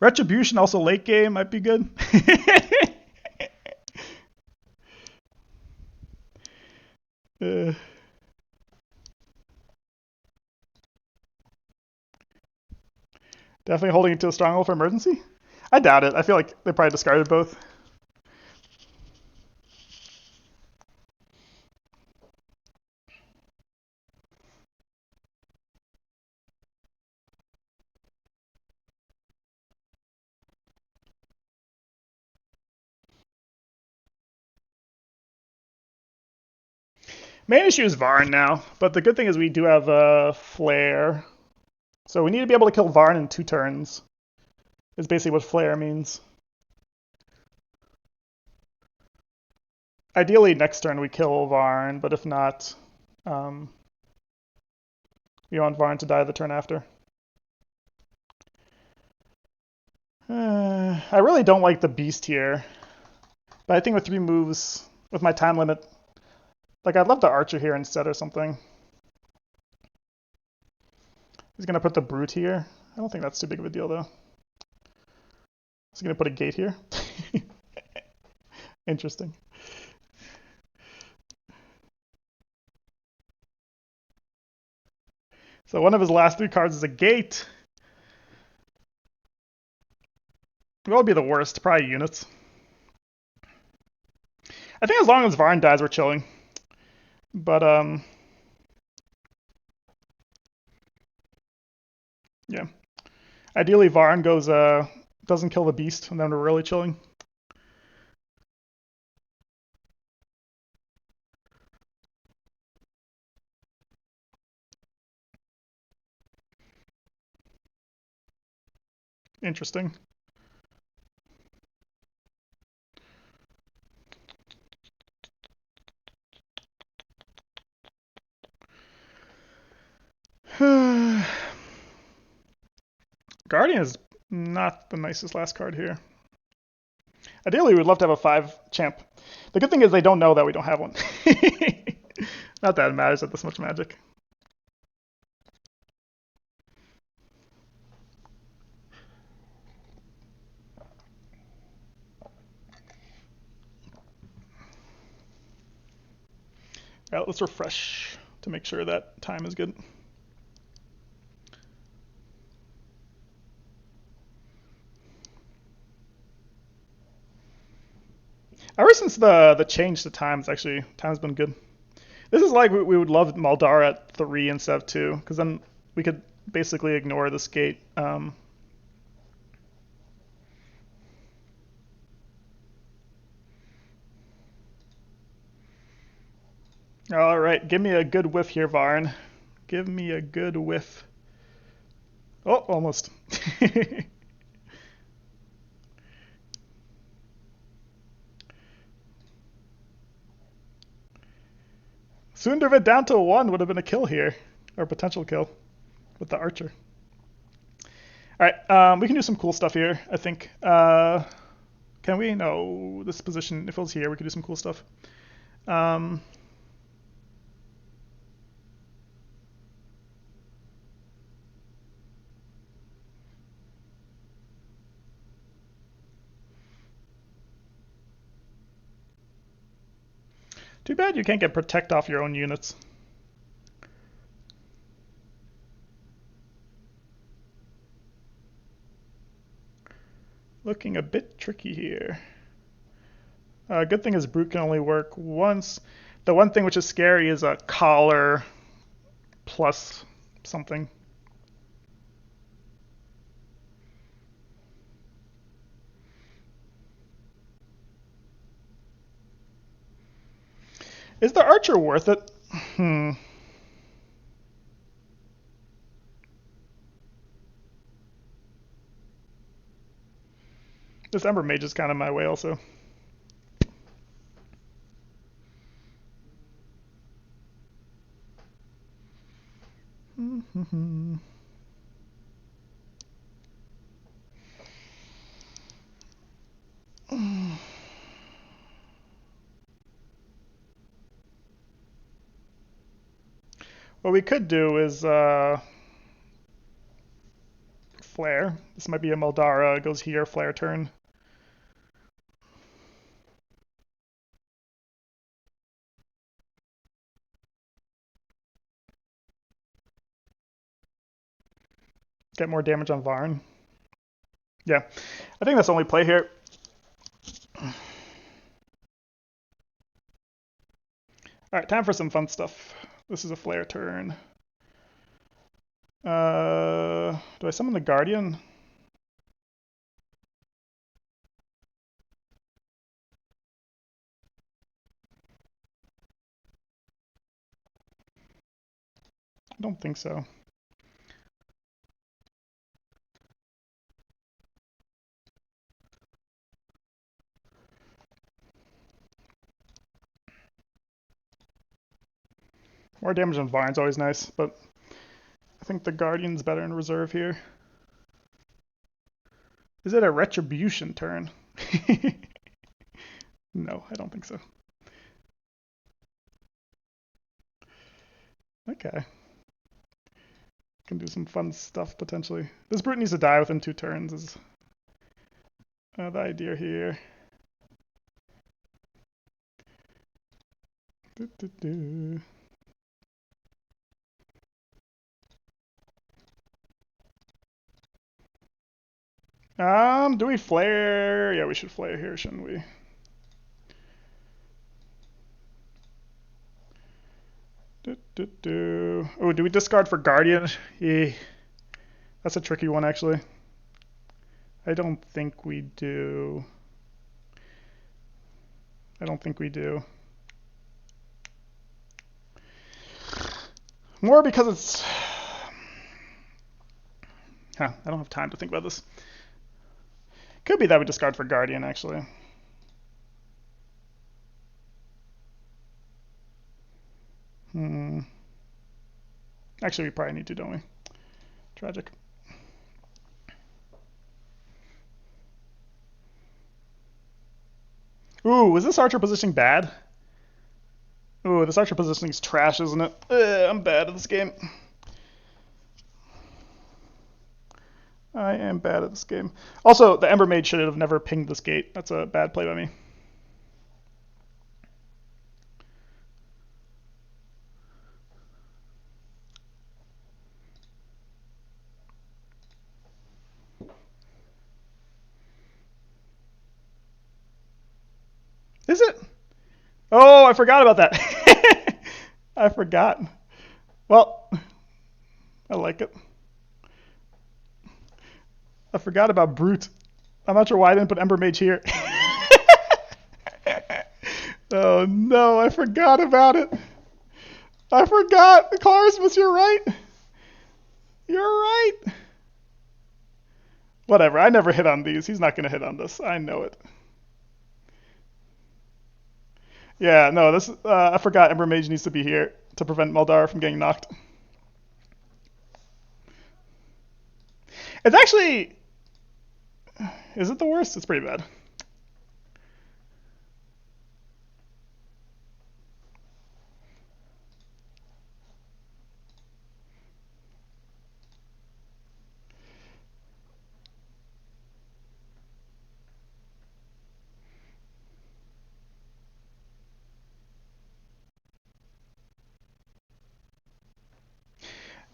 Retribution also late game might be good. Definitely holding it to a stronghold for emergency? I doubt it. I feel like they probably discarded both. Main issue is Varn now, but the good thing is we do have a Flare. So we need to be able to kill Varn in 2 turns, is basically what Flare means. Ideally, next turn we kill Varn, but if not, we want Varn to die the turn after. I really don't like the Beast here, but I think with 3 moves, with my time limit, like I'd love the Archer here instead or something. He's gonna put the Brute here. I don't think that's too big of a deal though. He's gonna put a gate here. Interesting. So one of his last 3 cards is a gate. What would be the worst? Probably units. I think as long as Varn dies, we're chilling. But yeah. Ideally, Varn goes doesn't kill the beast, and then we're really chilling. Interesting. Guardian is not the nicest last card here. Ideally, we'd love to have a 5 champ. The good thing is they don't know that we don't have one. Not that it matters at this much magic. All right, let's refresh to make sure that time is good. Ever since the change to times, actually, time's been good. This is like we would love Maldara at 3 instead of 2, because then we could basically ignore this gate. All right, give me a good whiff here, Varn. Give me a good whiff. Oh, almost. Sundervid down to 1 would have been a kill here, or a potential kill with the archer. All right, we can do some cool stuff here, I think. Can we? No, this position, if it was here, we could do some cool stuff. Um, Too bad you can't get protect off your own units. Looking a bit tricky here. Good thing is Brute can only work once. The one thing which is scary is a collar plus something. Is the archer worth it? This Ember Mage is kind of my way also. What we could do is flare. This might be a Maldara. It goes here, flare turn. Get more damage on Varn. Yeah, I think that's the only play here. All right, time for some fun stuff. This is a flare turn. Do I summon the Guardian? I don't think so. More damage on Varn's always nice, but I think the Guardian's better in reserve here. Is it a Retribution turn? No, I don't think so. Okay. Can do some fun stuff potentially. This Brute needs to die within 2 turns is the idea here. Do we flare? Yeah, we should flare here, shouldn't we? Oh, do we discard for Guardian? Yeah, that's a tricky one, actually. I don't think we do. I don't think we do. More because it's... Huh, I don't have time to think about this. Could be that we discard for Guardian, actually. Hmm. Actually, we probably need to, don't we? Tragic. Ooh, was this archer positioning bad? Ooh, this archer positioning is trash, isn't it? I'm bad at this game. I am bad at this game. Also, the Ember Mage should have never pinged this gate. That's a bad play by me. Is it? Oh, I forgot about that. I forgot. Well, I like it. I forgot about Brute. I'm not sure why I didn't put Ember Mage here. Oh no, I forgot about it. I forgot. Clarismus, you're right. You're right. Whatever, I never hit on these. He's not going to hit on this. I know it. Yeah, no, this. I forgot Ember Mage needs to be here to prevent Maldara from getting knocked. It's actually... Is it the worst? It's pretty bad.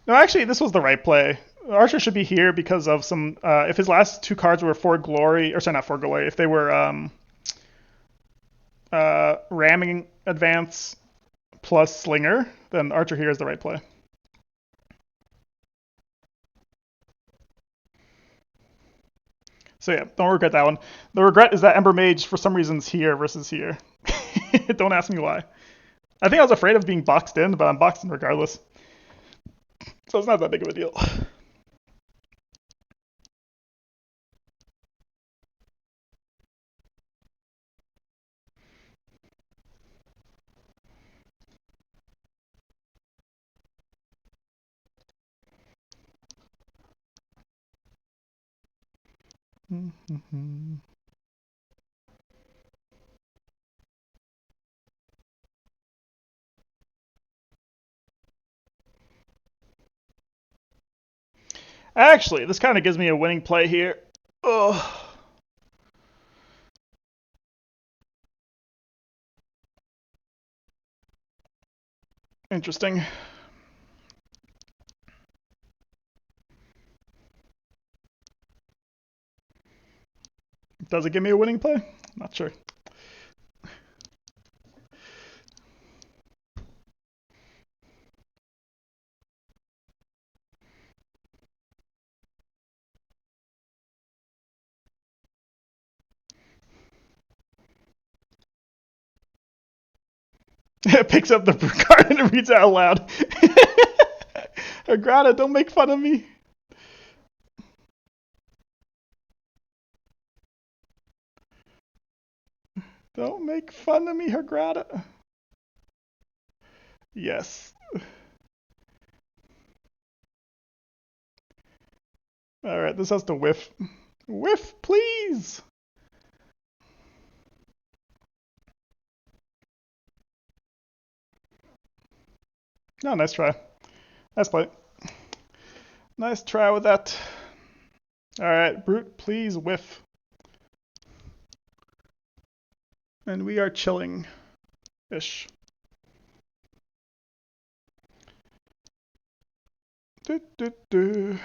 No, actually, this was the right play. Archer should be here because of some. If his last two cards were for glory, or sorry, not for glory, if they were ramming advance plus slinger, then Archer here is the right play. So yeah, don't regret that one. The regret is that Ember Mage for some reason is here versus here. Don't ask me why. I think I was afraid of being boxed in, but I'm boxed in regardless. So it's not that big of a deal. Actually, this kind of gives me a winning play here. Oh, interesting. Does it give me a winning play? Not sure. It picks up the card and reads it out loud. Agrada, don't make fun of me. Don't make fun of me, Agrada. Yes. Alright, this has to whiff. Whiff, please! No, nice try. Nice play. Nice try with that. Alright, Brute, please whiff. And we are chilling-ish. Do, do, do.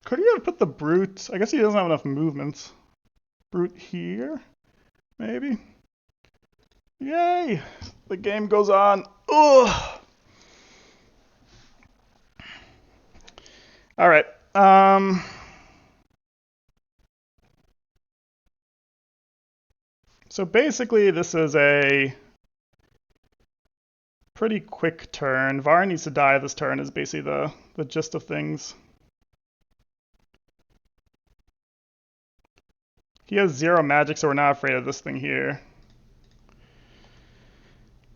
Could he have put the brute? I guess he doesn't have enough movement. Brute here, maybe. Yay! The game goes on. Ugh. All right. So basically, this is a pretty quick turn. Var needs to die this turn is basically the gist of things. He has 0 magic, so we're not afraid of this thing here.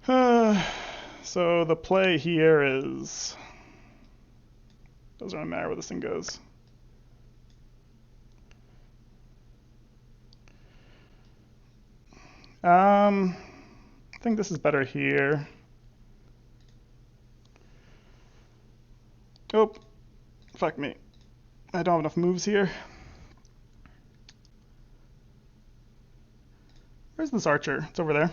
So the play here is... doesn't really matter where this thing goes. I think this is better here. Oh, fuck me. I don't have enough moves here. Where's this archer? It's over there.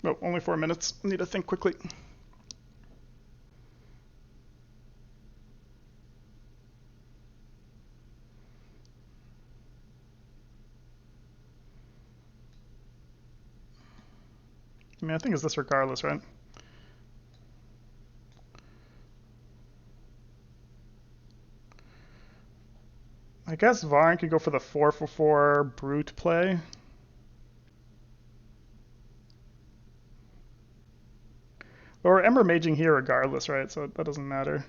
Oh, only 4 minutes. I need to think quickly. I mean, I think it's this regardless, right? I guess Varn could go for the 4/4 brute play. But we're Ember Maging here regardless, right? So that doesn't matter.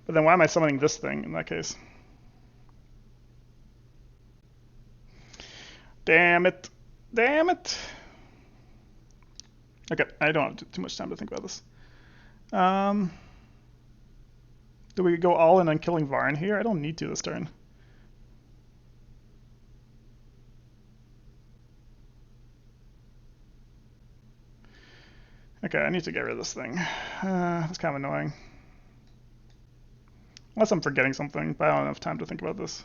But then why am I summoning this thing in that case? Damn it. Damn it. Okay, I don't have too much time to think about this. Do we go all in on killing Varn here? I don't need to this turn. Okay, I need to get rid of this thing. That's kind of annoying. Unless I'm forgetting something, but I don't have enough time to think about this.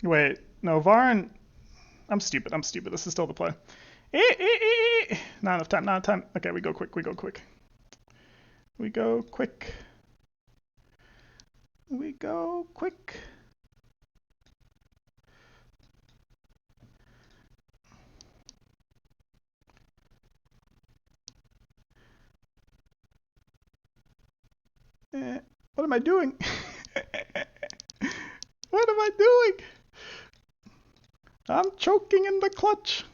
Wait, no, Varn... I'm stupid. This is still the play. Not enough time, not enough time. Okay, we go quick, we go quick. We go quick. We go quick. What am I doing? What am I doing? I'm choking in the clutch.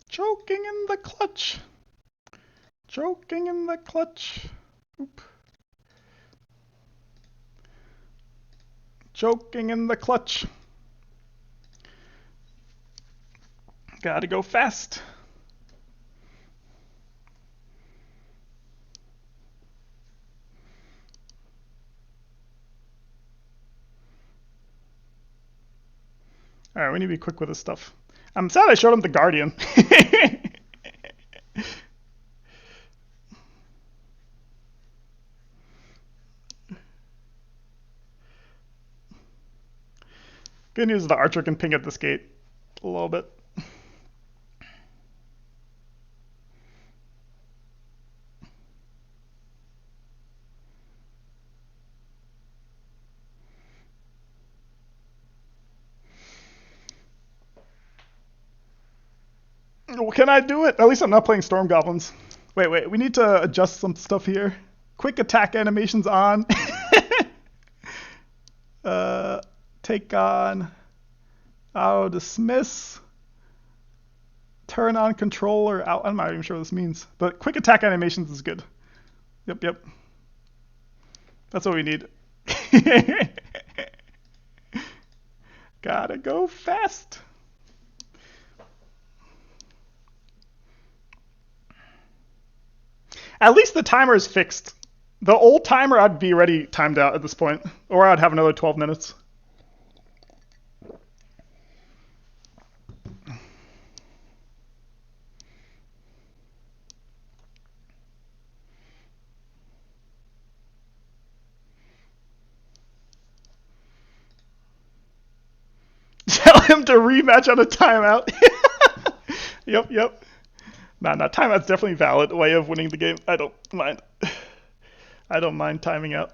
Choking in the clutch. Choking in the clutch. Oop. Choking in the clutch. Gotta go fast. Alright, we need to be quick with this stuff. I'm sad I showed him the Guardian. Good news is the archer can ping at this gate a little bit. can I do it? At least I'm not playing Storm Goblins. Wait, we need to adjust some stuff here. Quick attack animations on. Take on. Auto dismiss. Turn on controller out. I'm not even sure what this means. But quick attack animations is good. Yep. That's what we need. Gotta go fast. At least the timer is fixed. The old timer, I'd be already timed out at this point. Or I'd have another 12 minutes. Tell him to rematch on a timeout. Yep. Nah, timeout's definitely a valid way of winning the game. I don't mind. I don't mind timing out.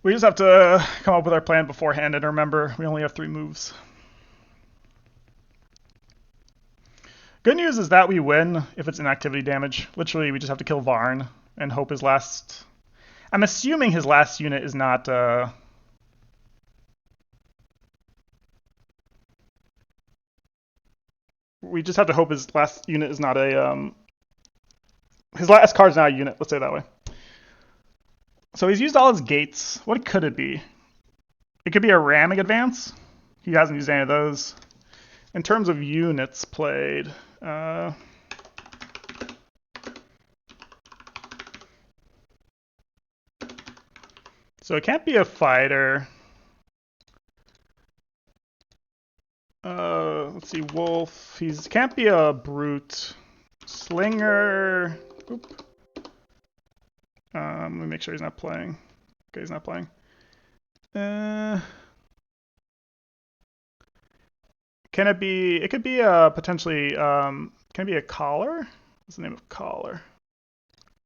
We just have to come up with our plan beforehand, and remember, we only have 3 moves. Good news is that we win if it's inactivity damage. Literally, we just have to kill Varn and hope his last... I'm assuming his last unit is not... We just have to hope his last unit is not a... His last card's not a unit, let's say it that way. So he's used all his gates. What could it be? It could be a ramming advance. He hasn't used any of those. In terms of units played, so it can't be a fighter. Let's see, wolf. Can't be a brute. Slinger. Oop. Let me make sure he's not playing. Okay, he's not playing. Can it be? It could be a potentially. Can it be a collar? What's the name of collar?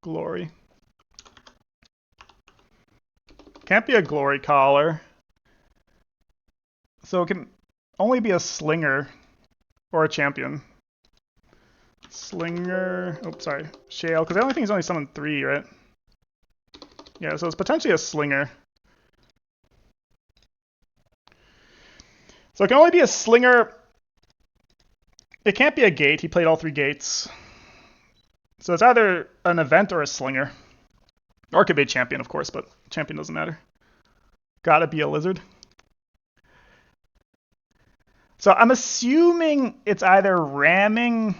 Glory. Can't be a glory collar. So it can only be a slinger or a champion. Slinger. Oh, sorry. Shale. Because the only thing is only summoned 3, right? Yeah, so it's potentially a slinger. So it can only be a slinger. It can't be a gate. He played all 3 gates. So it's either an event or a slinger. Or it could be a champion, of course, but champion doesn't matter. Gotta be a lizard. So I'm assuming it's either ramming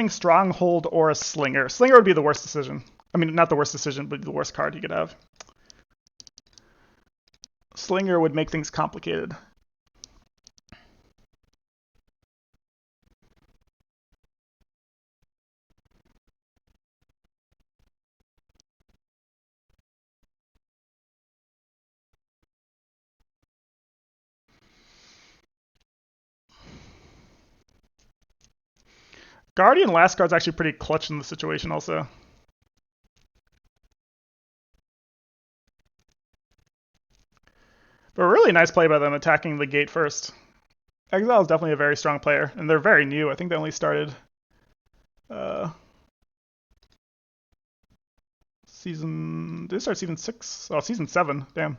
stronghold or a slinger. Slinger would be the worst decision. I mean, not the worst decision, but the worst card you could have. Slinger would make things complicated. Guardian last card's actually pretty clutch in the situation also. But a really nice play by them attacking the gate first. Exile is definitely a very strong player, and they're very new. I think they only started season... Did they start season 6? Oh, season 7. Damn.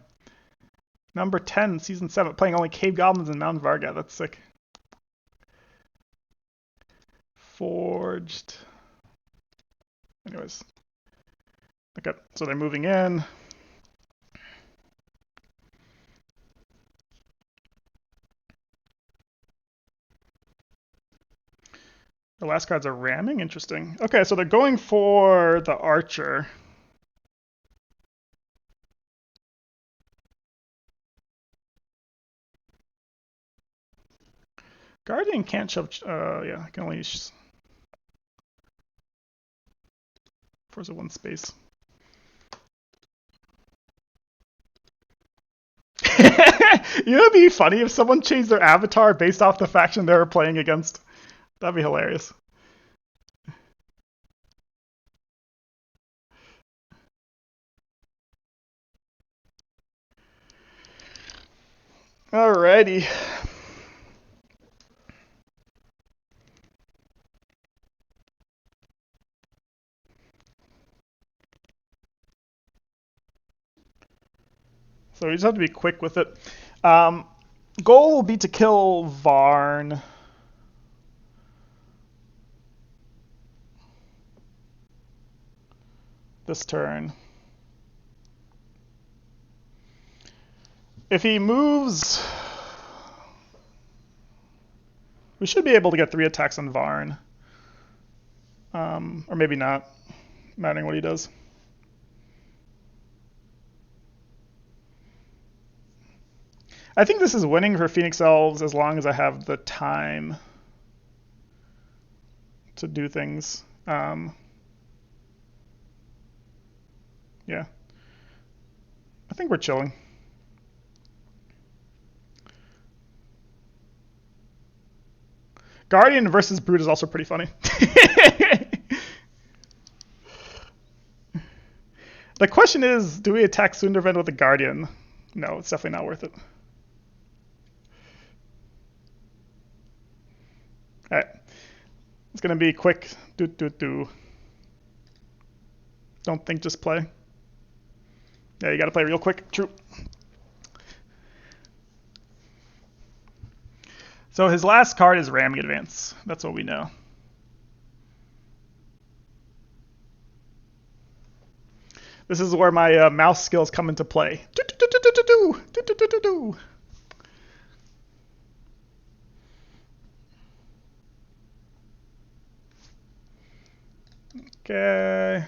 Number 10, season 7. Playing only Cave Goblins and Mount Varga. That's sick. Forged. Anyways. Okay, so they're moving in. The last card's a ramming? Interesting. Okay, so they're going for the archer. Guardian can't shove... yeah, can only... Force of 1 space. You know, it'd be funny if someone changed their avatar based off the faction they were playing against. That'd be hilarious. Alrighty. So we just have to be quick with it. Um, Goal will be to kill Varn. This turn. If he moves, we should be able to get 3 attacks on Varn. Or maybe not, mattering what he does. I think this is winning for Phoenix Elves as long as I have the time to do things. Yeah. I think we're chilling. Guardian versus Brute is also pretty funny. The question is, do we attack Sunderven with a Guardian? No, it's definitely not worth it. Alright. It's going to be quick. Do. Don't think, just play. Yeah, you got to play real quick. True. So his last card is Ramming Advance. That's what we know. This is where my mouse skills come into play. Okay.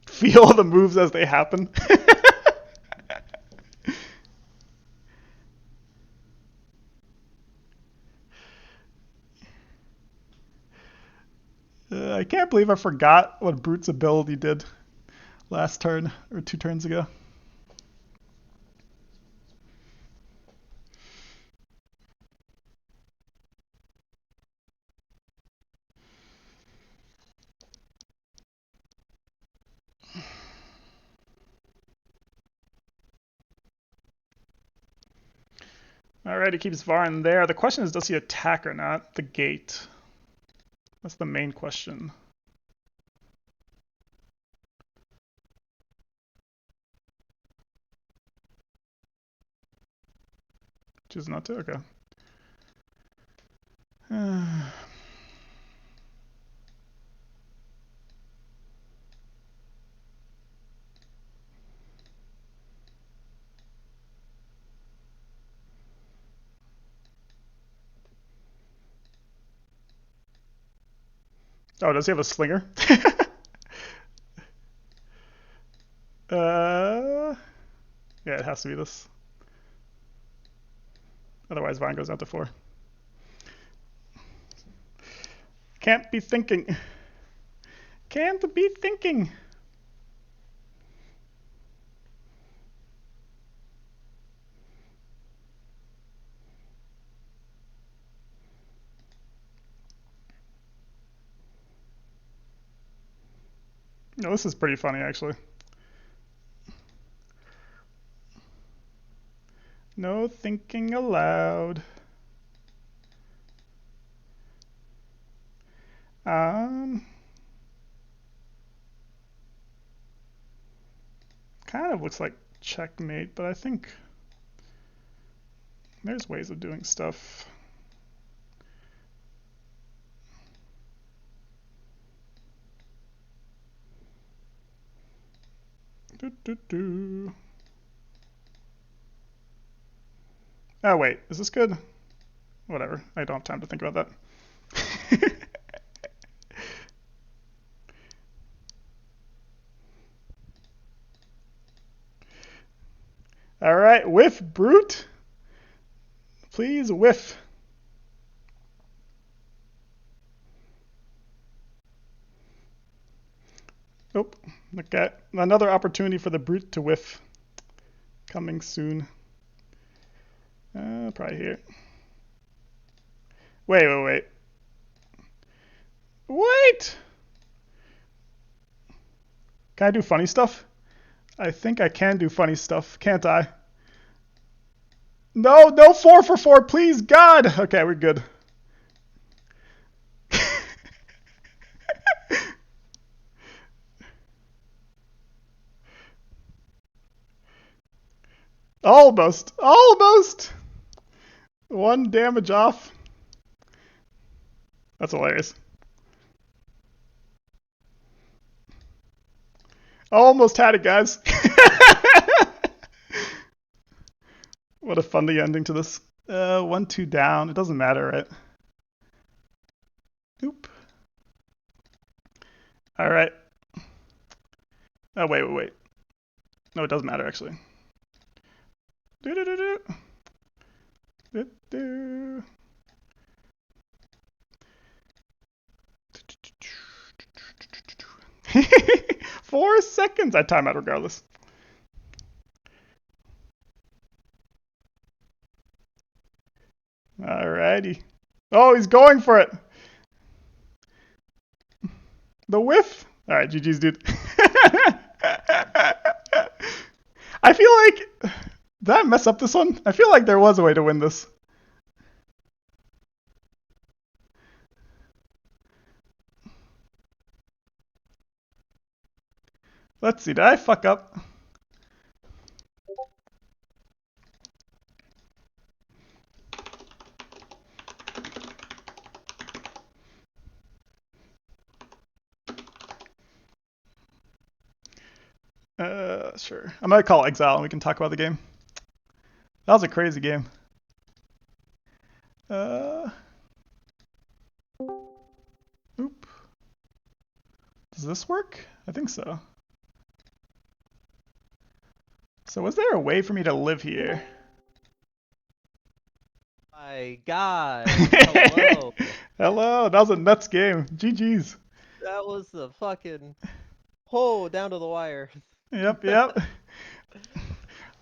Feel the moves as they happen. I can't believe I forgot what Brute's ability did last turn, or 2 turns ago. Alright, he keeps Varn there. The question is, does he attack or not? The gate. That's the main question. Choose not to? Okay. Oh, does he have a slinger? Yeah, it has to be this. Otherwise, Vine goes out to 4. Can't be thinking. Can't be thinking. No, this is pretty funny, actually. No thinking aloud. Kind of looks like checkmate, but I think there's ways of doing stuff. Do. Oh wait, is this good? Whatever. I don't have time to think about that. All right, whiff, brute. Please whiff. Nope. Okay, another opportunity for the brute to whiff. Coming soon. Probably here. Wait. Wait! Can I do funny stuff? I think I can do funny stuff, can't I? No 4 for 4, please, God! Okay, we're good. Almost! One damage off. That's hilarious. Almost had it, guys. What a funny ending to this. 1-2 down. It doesn't matter, right? Oop. All right. Oh, wait. No, it doesn't matter, actually. Do. 4 seconds. I time out regardless. Alrighty. Oh, he's going for it. The whiff. All right, GG's, dude. I feel like, did I mess up this one? I feel like there was a way to win this. Let's see, did I fuck up? Sure. I'm gonna call Exile and we can talk about the game. That was a crazy game. Oop. Does this work? I think so. So was there a way for me to live here? My God. Hello. Hello, that was a nuts game. GG's. That was the fucking down to the wire. Yep.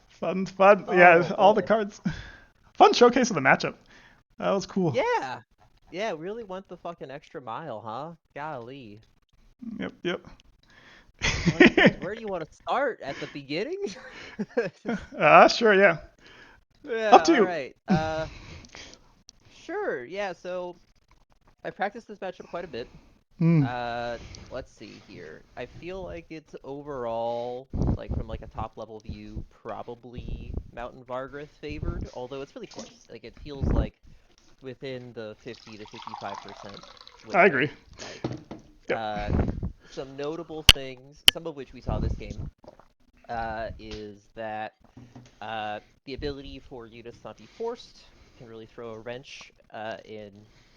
Fun. Yeah, Oh all the boy. cards. Fun showcase of the matchup. That was cool. Yeah. Yeah, really went the fucking extra mile, huh? Golly. Yep. Where do you want to start? At the beginning? Sure, yeah. Up Yeah, to all you. right. Sure. Yeah, so I practiced this matchup quite a bit. Hmm. Uh, let's see here. I feel like it's overall, like from like a top level view, probably Mountain Vargrith favored, although it's really close. Like it feels like within the 50 to 55% win I agree. rate. Like, Yep. uh, some notable things, some of which we saw this game, is that the ability for units not be forced can really throw a wrench in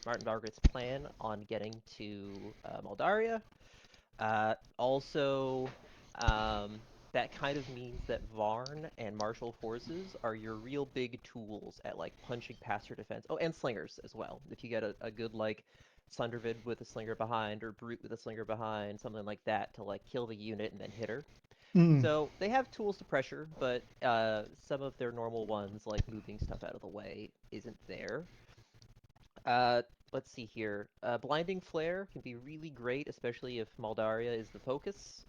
Martin Margaret's plan on getting to Moldaria. Also, that kind of means that Varn and martial forces are your real big tools at like punching past your defense. Oh, and slingers as well. If you get a good like Sundervid with a slinger behind or Brute with a slinger behind, something like that to like kill the unit and then hit her. Hmm. So they have tools to pressure, but some of their normal ones, like moving stuff out of the way, isn't there. Uh, let's see here. Blinding Flare can be really great, especially if Maldaria is the focus.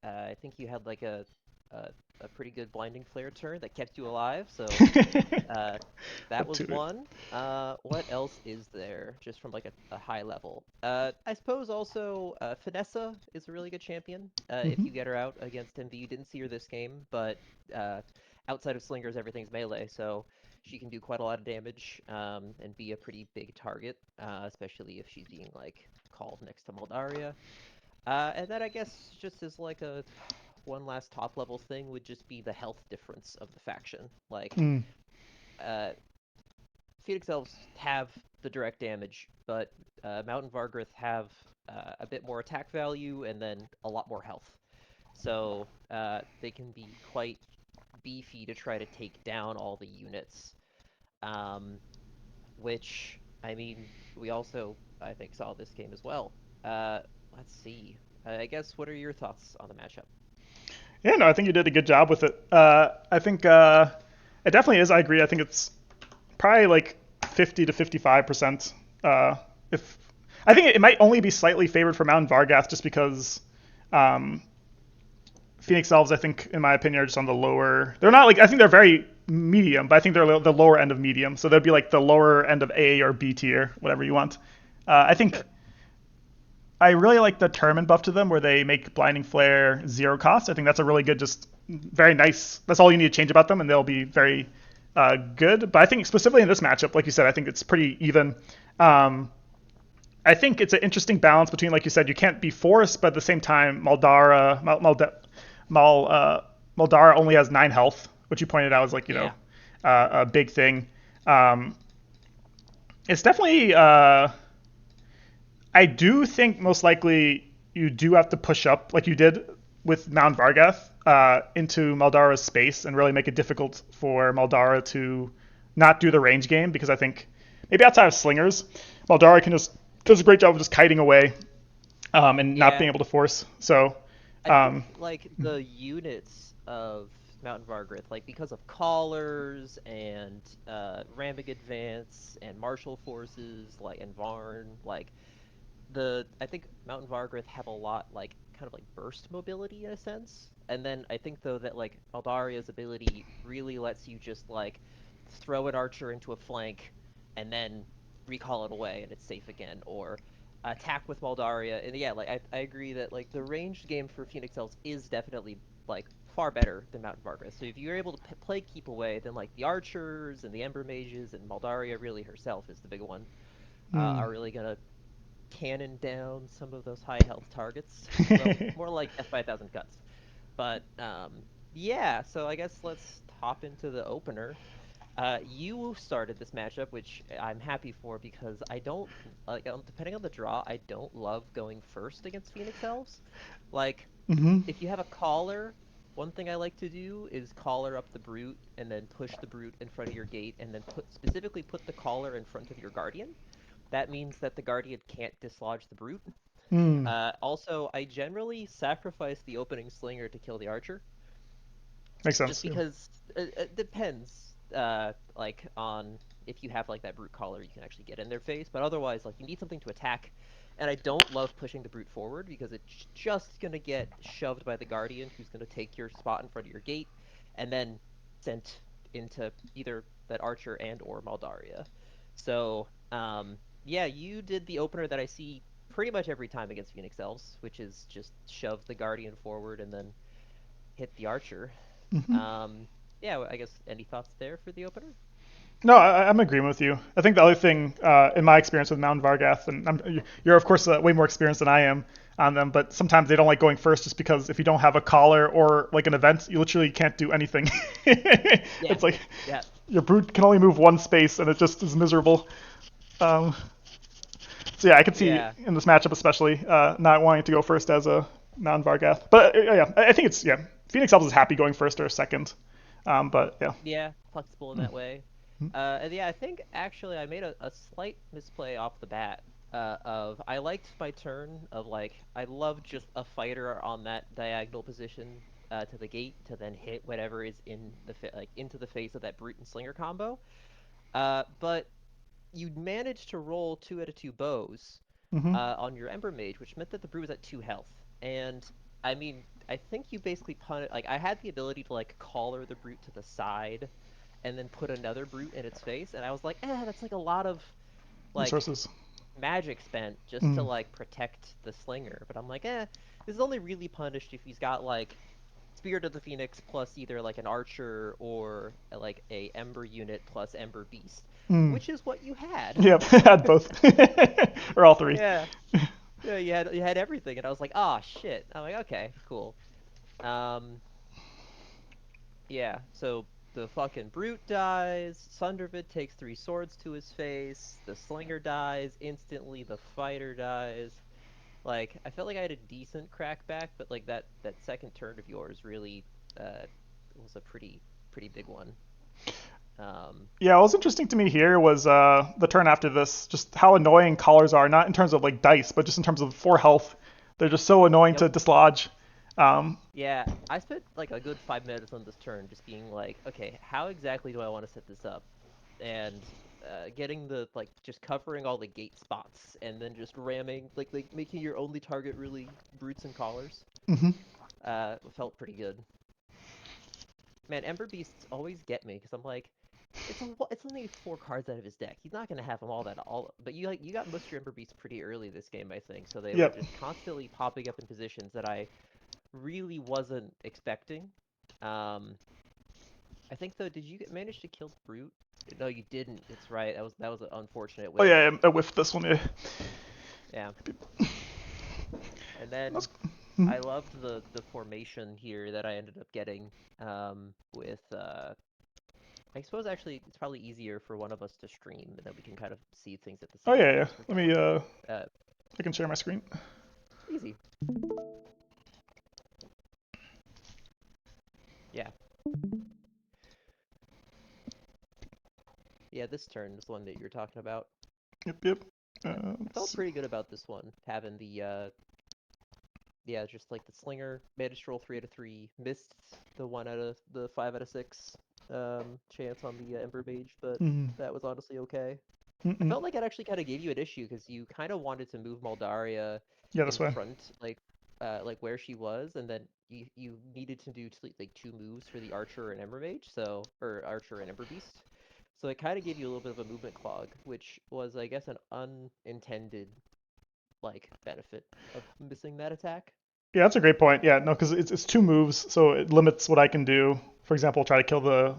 I think you had like a, a pretty good Blinding Flare turn that kept you alive, so uh, that Up was to it. one. What else is there, just from like a high level? I suppose also Finessa is a really good champion. If Mm-hmm. you get her out against MV, you didn't see her this game, but uh, outside of slingers, everything's melee, so she can do quite a lot of damage and be a pretty big target, especially if she's being like called next to Moldaria. And then I guess just as like a one last top level thing would just be the health difference of the faction. Like Mm. uh, Phoenix Elves have the direct damage, but Mountain Vargroth have a bit more attack value and then a lot more health. So they can be quite beefy to try to take down all the units. Um, which, I mean, we also, I think, saw this game as well. Uh, let's see. I guess, what are your thoughts on the matchup? Yeah, no, I think you did a good job with it. I think it definitely is. I agree. I think it's probably like 50 to 55%. If I think it might only be slightly favored for Mountain Vargath just because um, Phoenix Elves, I think, in my opinion, are just on the lower. They're not like I think they're very medium, but I think they're the lower end of medium. So they'd be like the lower end of A or B tier, whatever you want. I think Sure. I really like the Tournament buff to them where they make Blinding Flare zero cost. I think that's a really good, just very nice. That's all you need to change about them, and they'll be very good. But I think specifically in this matchup, like you said, I think it's pretty even. Um, I think it's an interesting balance between, like you said, you can't be forced, but at the same time, Maldara only has 9 health, which you pointed out is like Yeah. a big thing. Um, it's definitely I do think most likely you do have to push up like you did with Mount Vargath into Maldara's space and really make it difficult for Maldara to not do the range game because I think maybe outside of slingers, Maldara can just does a great job of just kiting away and not Yeah. being able to force. So I think um, like the units of Mountain Vargroth, like because of collars and ramming advance and martial forces, like and Varn, like the I think Mountain Vargroth have a lot like kind of like burst mobility in a sense. And then I think though that like Aldaria's ability really lets you just like throw an archer into a flank and then recall it away and it's safe again, or attack with Maldaria. And yeah, like I agree that like the ranged game for Phoenix Elves is definitely like far better than Mountain Vargroth. So if you're able to play keep away, then like the archers and the Ember mages and Maldaria really herself is the big one, mm. are really gonna cannon down some of those high health targets. Well, more like Death by a Thousand Cuts. But yeah, so I guess let's hop into the opener. You started this matchup, which I'm happy for because I don't like depending on the draw, I don't love going first against Phoenix Elves. Like hmm if you have a caller, one thing I like to do is collar up the brute and then push the brute in front of your gate and then specifically put the collar in front of your guardian. That means that the guardian can't dislodge the brute. mm. Also, I generally sacrifice the opening slinger to kill the archer, Makes just sense. Yeah. because it depends, like on if you have like that brute collar, you can actually get in their face. But otherwise, like you need something to attack, and I don't love pushing the brute forward because it's just gonna get shoved by the guardian, who's gonna take your spot in front of your gate, and then sent into either that archer and or Maldaria. So, yeah, you did the opener that I see pretty much every time against Phoenix Elves, which is just shove the guardian forward and then hit the archer. hmm Um, yeah, I guess any thoughts there for the opener? No, I'm agreeing with you. I think the other thing, in my experience with Mount Vargath, and you're of course way more experienced than I am on them, but sometimes they don't like going first just because if you don't have a collar or like an event, you literally can't do anything. Yeah, It's like yeah, your brute can only move one space, and it just is miserable. Um, so yeah, I could see yeah, in this matchup especially not wanting to go first as a Mount Vargath, but yeah, I think it's yeah. Phoenix Elves is happy going first or second, but yeah. yeah, flexible in that way. And yeah, I think actually I made a slight misplay off the bat. Of I liked my turn of like I love just a fighter on that diagonal position to the gate to then hit whatever is in the like into the face of that brute and slinger combo. But you managed to roll 2 out of 2 bows hmm on your Ember Mage, which meant that the brew was at 2 health. And I mean, I think you basically pun it. Like I had the ability to like collar the brute to the side, and then put another brute in its face, and I was like, that's like a lot of like Resources. magic spent just to Mm. like protect the slinger. But I'm like, this is only really punished if he's got like Spirit of the Phoenix plus either like an archer or like a Ember unit plus Ember Beast, Mm. which is what you had. Yep, had both. Or all three. Yeah. Yeah, you had everything, and I was like, ah, shit. I'm like, okay, cool. Um, yeah. So the fucking brute dies. Sundervid takes 3 swords to his face. The slinger dies instantly. The fighter dies. Like I felt like I had a decent crackback, but like that second turn of yours really uh was a pretty big one. Um, Yeah, what was interesting to me here was the turn after this, just how annoying collars are, not in terms of like dice, but just in terms of 4 health. They're just so annoying yep. to dislodge. Um, Yeah, I spent like a good 5 minutes on this turn just being like, okay, how exactly do I want to set this up? And getting the like just covering all the gate spots and then just ramming like making your only target really brutes and collars. mhm. Felt pretty good. Man, Ember Beasts always get me because I'm like, it's only 4 cards out of his deck. He's not gonna have them all. But you got most of your Ember Beasts pretty early this game, I think. So they were Yep. just constantly popping up in positions that I really wasn't expecting. Um, I think though, did you manage to kill the brute? No, you didn't. It's right. That was an unfortunate Oh whiff. yeah, I whiffed this one. Yeah. Yeah. And then That's, mhm. I loved the formation here that I ended up getting with I suppose actually it's probably easier for one of us to stream and then we can kind of see things at the Oh same yeah, time yeah. as we're Let me. going. Uh, I can share my screen. Easy. Yeah. Yeah, this turn is the one that you're talking about. Yep, yep. I felt Let's see. pretty good about this one, having the yeah, just like the slinger, managed to roll 3 out of 3, missed the 1 out of the 5 out of 6 chance on the Ember Mage, but Mm, that was honestly okay. I mm-mm. felt like it actually kind of gave you an issue because you kind of wanted to move Moldaria Yeah, in this way. front, like where she was, and then you needed to do like 2 moves for the Archer and Ember Mage, so or Archer and Ember Beast. So it kind of gave you a little bit of a movement clog, which was, I guess, an unintended like benefit of missing that attack. Yeah, that's a great point. Yeah, no, because it's 2 moves, so it limits what I can do. For example, try to kill the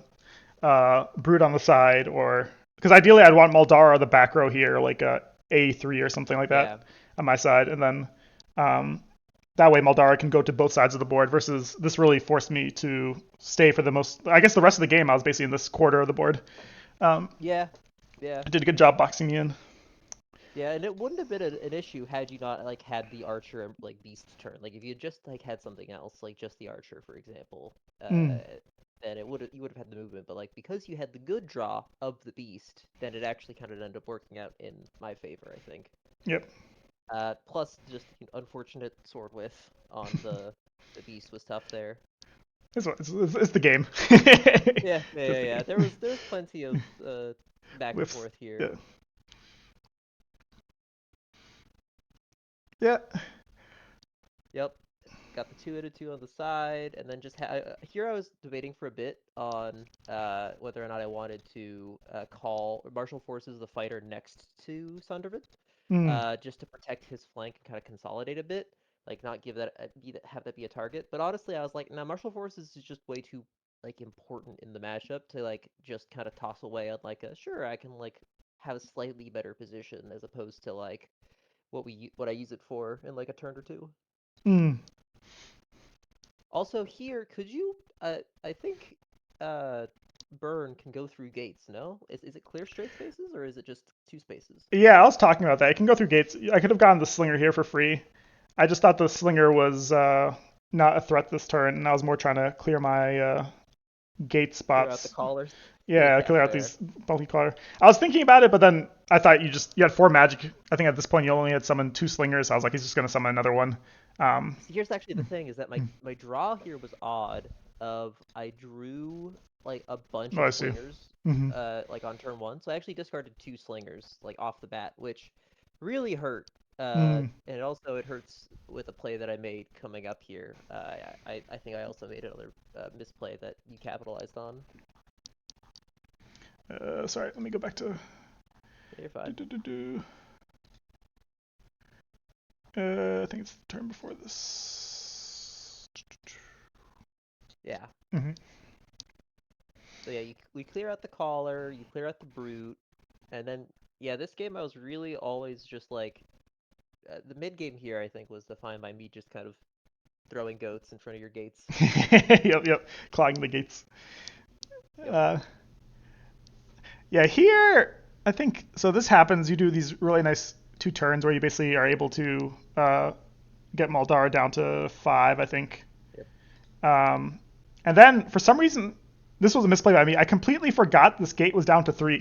brute on the side, or because ideally I'd want Maldara the back row here, like a A3 or something like that Yeah, on my side, and then um, that way Maldara can go to both sides of the board. Versus this really forced me to stay for the most. I guess the rest of the game I was basically in this quarter of the board. Um, yeah, yeah, I did a good job boxing me in. yeah, and it wouldn't have been an issue had you not like had the archer and like beast turn. Like if you had just like had something else, like just the archer, for example, Mm, then you would have had the movement. But like because you had the good draw of the beast, then it actually kind of ended up working out in my favor, I think. yep, Plus just unfortunate sword whiff on the beast was tough there. it's the game. Yeah, yeah, Just yeah, the yeah. game. There was plenty of back and Whiffs. forth here. Yeah. Yeah. Yep. Got the 2 out of 2 on the side, and then just here I was debating for a bit on whether or not I wanted to call Martial Forces the fighter next to Sundervid, Mm, just to protect his flank and kind of consolidate a bit, like not give that have that be a target. But honestly, I was like, nah, Martial Forces is just way too like important in the matchup to like just kind of toss away on like a sure I can like have a slightly better position as opposed to like what I use it for in like a turn or two. mm. Also here, could you I think uh burn can go through gates, no? Is it clear straight spaces or is it just 2 spaces? Yeah, I was talking about that. I can go through gates. I could have gotten the slinger here for free. I just thought the slinger was not a threat this turn, and I was more trying to clear my gate Clear out the spots. collars? Yeah, Yeah, clear out fair. these bulky collar. I was thinking about it, but then I thought you had 4 magic. I think at this point you only had summoned 2 slingers. So I was like, he's just gonna summon another one. Um, See, here's actually the thing is that my draw here was odd of I drew like a bunch oh, of I see. slingers Mm-hmm. like on turn 1. So I actually discarded 2 slingers like off the bat, which really hurt. Mm. And also it hurts with a play that I made coming up here. I think I also made another misplay that you capitalized on. Sorry, let me go back to. Yeah, you're Do, fine. do, do, do. I think it's the turn before this. Yeah. Mm-hmm. So yeah, we clear out the collar, you clear out the brute, and then yeah, this game I was really always just like the mid game here I think was defined by me just kind of throwing goats in front of your gates. Yep, yep. Clogging the gates. Yep. Uh, yeah, here I think so. This happens. You do these really nice 2 turns where you basically are able to get Maldara down to 5, I think. Yep. Um, and then for some reason, this was a misplay by me. I completely forgot this gate was down to 3.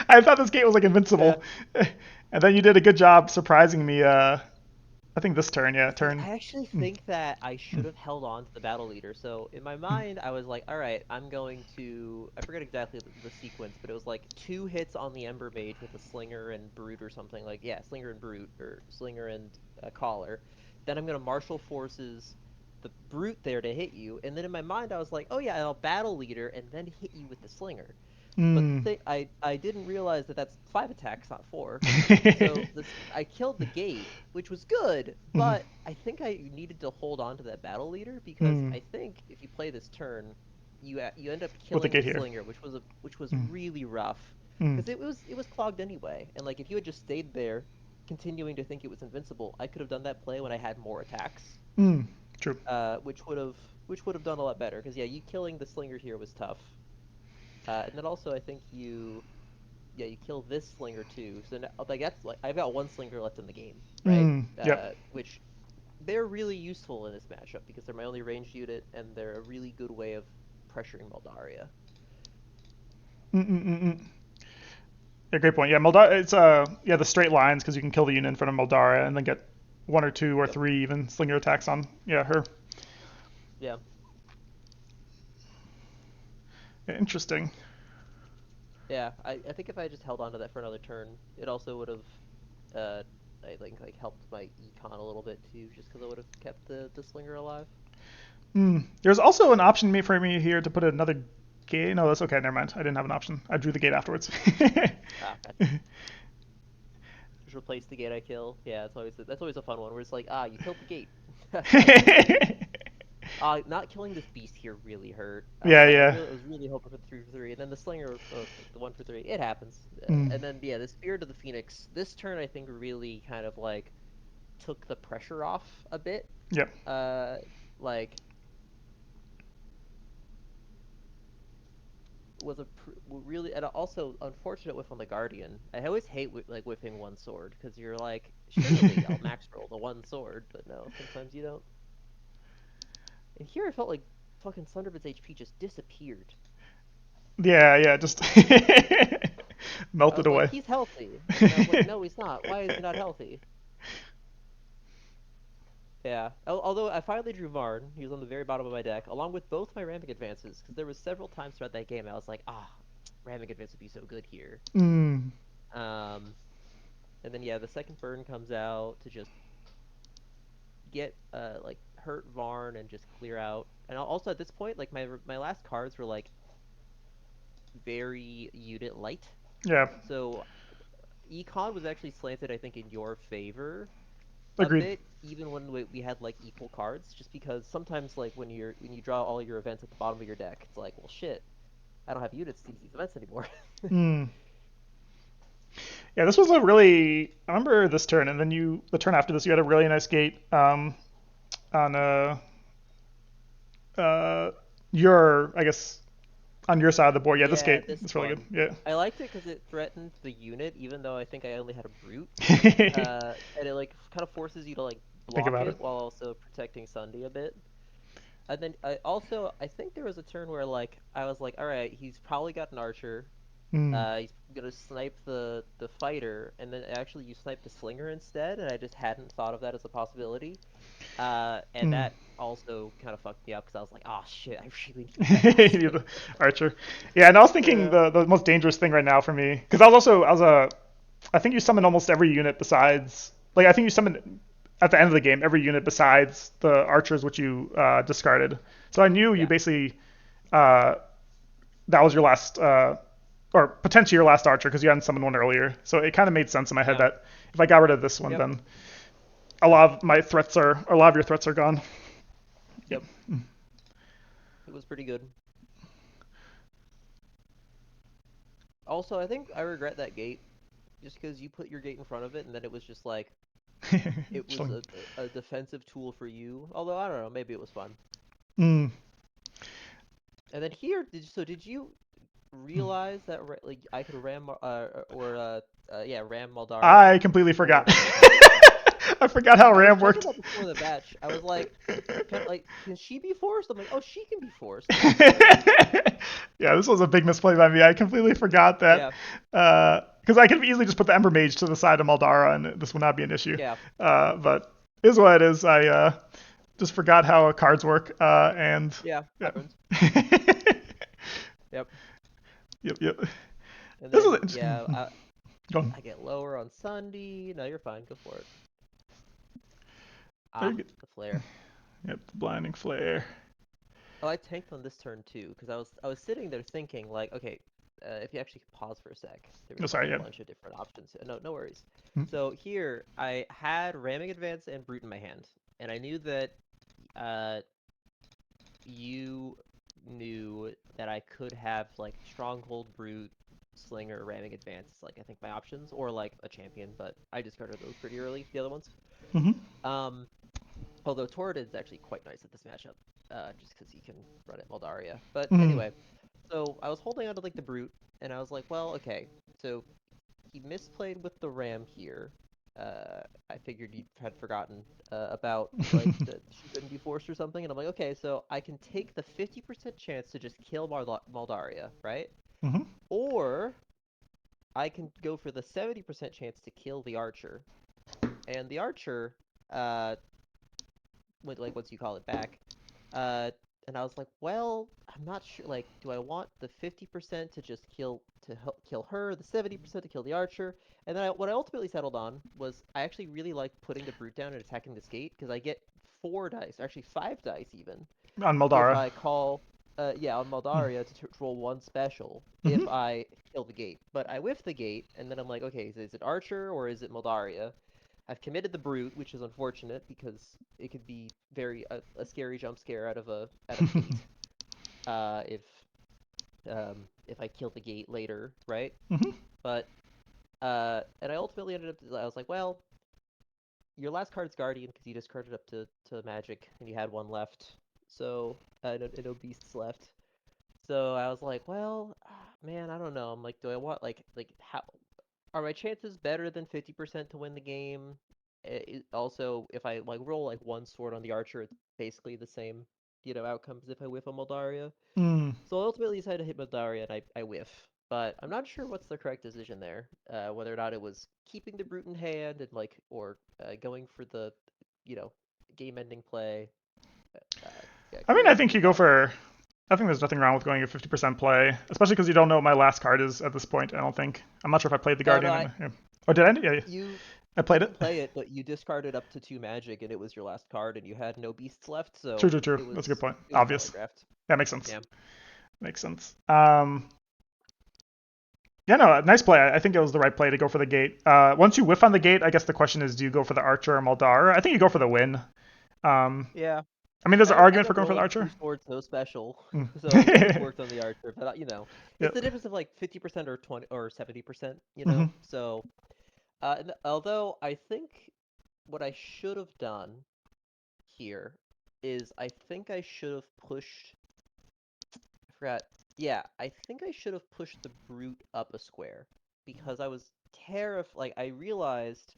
I thought this gate was like Yeah. invincible, and then you did a good job surprising me. I think this turn, yeah, See, turn. I actually Mm, think that I should mm, have held on to the battle leader. So in my mm, mind, I was like, all right, I'm going to. I forget exactly the sequence, but it was like 2 hits on the Ember Mage with a Slinger and Brute or something like, yeah, Slinger and Brute or Slinger and Collar. Then I'm gonna Martial Forces the Brute there to hit you, and then in my mind, I was like, oh yeah, I'll battle leader and then hit you with the Slinger. But the mm. thing I didn't realize that that's 5 attacks, not four. So this I killed the gate, which was good, Mm, but I think I needed to hold on to that battle leader because mm. I think if you play this turn, you end up With the killing gate the here. slinger, which was Mm, really rough mm, because it was clogged anyway. And like if you had just stayed there, continuing to think it was invincible, I could have done that play when I had more attacks, mm. True. which would have done a lot better. Because yeah, you killing the slinger here was tough. And then also I think you kill this slinger too. So now, like that's like I've got one slinger left in the game, right? Mm. Yep. Which they're really useful in this matchup because they're my only ranged unit and they're a really good way of pressuring Moldaria. Mm, mm, mm, mm. Yeah, great point. Yeah, Moldara. It's yeah the straight lines because you can kill the unit in front of Moldara and then get 1 or 2 or Yep. 3 even slinger attacks on her. Yeah. Yeah, interesting. Yeah. I think if I just held on to that for another turn, it also would have uh I think like helped my econ a little bit too, just because I would have kept the slinger alive. Mm. There's also an option made for me here to put another gate. No, that's okay. Never mind. I didn't have an option. I drew the gate afterwards. Ah, gotcha. Just replace the gate I kill. Yeah, that's always a fun one where it's like, you killed the gate. Not killing this beast here really hurt. Yeah, I yeah. really I was really hoping for the 3 for 3, and then the slinger, the 1 for 3. It happens. Mm. And then yeah, the Spirit of the Phoenix. This turn I think really kind of like took the pressure off a bit. Yep. Uh, like was really and also unfortunate whiff on the Guardian. I always hate like whiffing one sword because you're like, surely I'll max roll the one sword, but no, sometimes you don't. And here I felt like fucking Thunderbird's HP just disappeared. Yeah, yeah. Just I melted was like, away. he's healthy. And I was like, no, he's not. Why is he not healthy? Yeah. Although I finally drew Varn. He was on the very bottom of my deck, along with both my ramming advances, because there was several times throughout that game I was like, ramming advance would be so good here. Mm. Um, and then yeah, the second burn comes out to just get like hurt Varn and just clear out. And also at this point, like my last cards were like very unit light. Yeah. So Econ was actually slanted, I think, in your favor a Agreed. bit, even when we had like equal cards, just because sometimes like when you draw all your events at the bottom of your deck, it's like, well, shit, I don't have units to use these events anymore. Mm. Yeah, this was a really. I remember this turn, and then the turn after this, you had a really nice gate on uh, I guess, on your side of the board. Yeah, this Yeah, gate this is really good. one. Yeah. I liked it because it threatened the unit, even though I think I only had a brute. And it like kind of forces you to like Think block about it. it while also protecting Sunday a bit. And then I think there was a turn where like I was like, all right, he's probably got an archer. Mm. He's gonna snipe the fighter, and then actually you snipe the slinger instead, and I just hadn't thought of that as a possibility. And Mm. that also kind of fucked me up because I was like, oh shit, I really need You that. need the Archer. Yeah, and I was thinking Yeah. the most dangerous thing right now for me because I was a I think you summon almost every unit besides like I think you summon at the end of the game every unit besides the archers which you discarded. So I knew you Yeah. basically uh, that was your last or potentially your last archer because you hadn't summoned one earlier. So it kind of made sense in my head Yeah. that if I got rid of this one, Yep. then a lot of your threats are gone. Yep. Yep. It was pretty good. Also, I think I regret that gate just because you put your gate in front of it, and then it was just like it was Chilling. a defensive tool for you. Although I don't know, maybe it was fun. Mm. And then here, did you realize that like I could ram yeah, ram Maldaria? I completely forgot. Or I forgot how I was Ram checking worked. that before the match. I was like, can she be forced? I'm like, oh, she can be forced. That's good. Yeah, this was a big misplay by me. I completely forgot that. Yeah, Because I could have easily just put the Ember Mage to the side of Maldara and this would not be an issue. yeah, But it is what it is. I just forgot how cards work. And yeah, yeah. happens. Yep. Yep, yep. And This is then interesting. yeah, Go on. I get lower on Sunday. No, you're fine. Go for it. Very Ah, good. the flare. Yep, the Blinding Flare. Oh, I tanked on this turn too, because I was sitting there thinking like, okay, if you actually pause for a sec, there Oh, was like sorry, a yeah. bunch of different options. No, no worries. Hmm. So here I had Ramming Advance and Brute in my hand, and I knew that uh you knew that I could have like Stronghold, Brute, Slinger, Ramming Advance, like I think my options, or like a champion, but I discarded those pretty early, the other ones. Hmm. Um, Although Torrid's actually quite nice at this matchup, just because he can run at Moldaria. But Hmm. anyway, so I was holding on to like the Brute, and I was like, well, okay, so he misplayed with the Ram here. I figured you had forgotten about like that she couldn't be forced or something, and I'm like, okay, so I can take the 50% chance to just kill Moldaria, right? Hmm. Or I can go for the 70% chance to kill the Archer, and the Archer, uh, like once you call it back, uh, and I was like, well, I'm not sure. Like, do I want the 50% to just kill her, the 70% to kill the archer? And then what I ultimately settled on was I actually really like putting the brute down and attacking this gate because I get 4 dice, actually 5 dice even, On if Maldara. I call, yeah, on Maldaria to roll one special Hmm. if I kill the gate. But I whiff the gate, and then I'm like, okay, is it Archer or is it Maldaria? I've committed the brute, which is unfortunate because it could be very a scary jump scare out of gate. If if I kill the gate later, right? Hmm. But and I ultimately ended up. I was like, well, your last card's Guardian because you discarded up to Magic and you had one left, so no beasts left. So I was like, well, man, I don't know. I'm like, do I want like how are my chances better than 50% to win the game? Also, if I like roll like one sword on the archer, it's basically the same, outcomes if I whiff a Moldaria. Mm. So I ultimately decided to hit Moldaria and I whiff. But I'm not sure what's the correct decision there. Whether or not it was keeping the brute in hand and or going for the, you know, game-ending play. Yeah, I mean, I curious on think your you go thoughts. for. I think there's nothing wrong with going a 50% play, especially because you don't know what my last card is at this point. I don't think. I'm not sure if I played the No, no, Guardian. Yeah. Oh, did I? Yeah, yeah. you I you played it. didn't play it, but you discarded up to 2 magic, and it was your last card, and you had no beasts left, True, so true, true. it That's a good was point. it was Obvious. telegraphed. That makes sense. Yeah, Makes sense. Yeah, no, nice play. I think it was the right play to go for the gate. Once you whiff on the gate, I guess the question is, do you go for the Archer or Maldara? I think you go for the win. yeah. I mean, there's an I argument ended for up going for the rolling Archer. two swords so special, so it would have Mm. worked on the archer, but it's Yep. the difference of like 50% or 20 or 70%, Hmm. So, although I think what I should have done here is I think I should have pushed. I forgot. Yeah, I think I should have pushed the brute up a square because I was terrified. Like I realized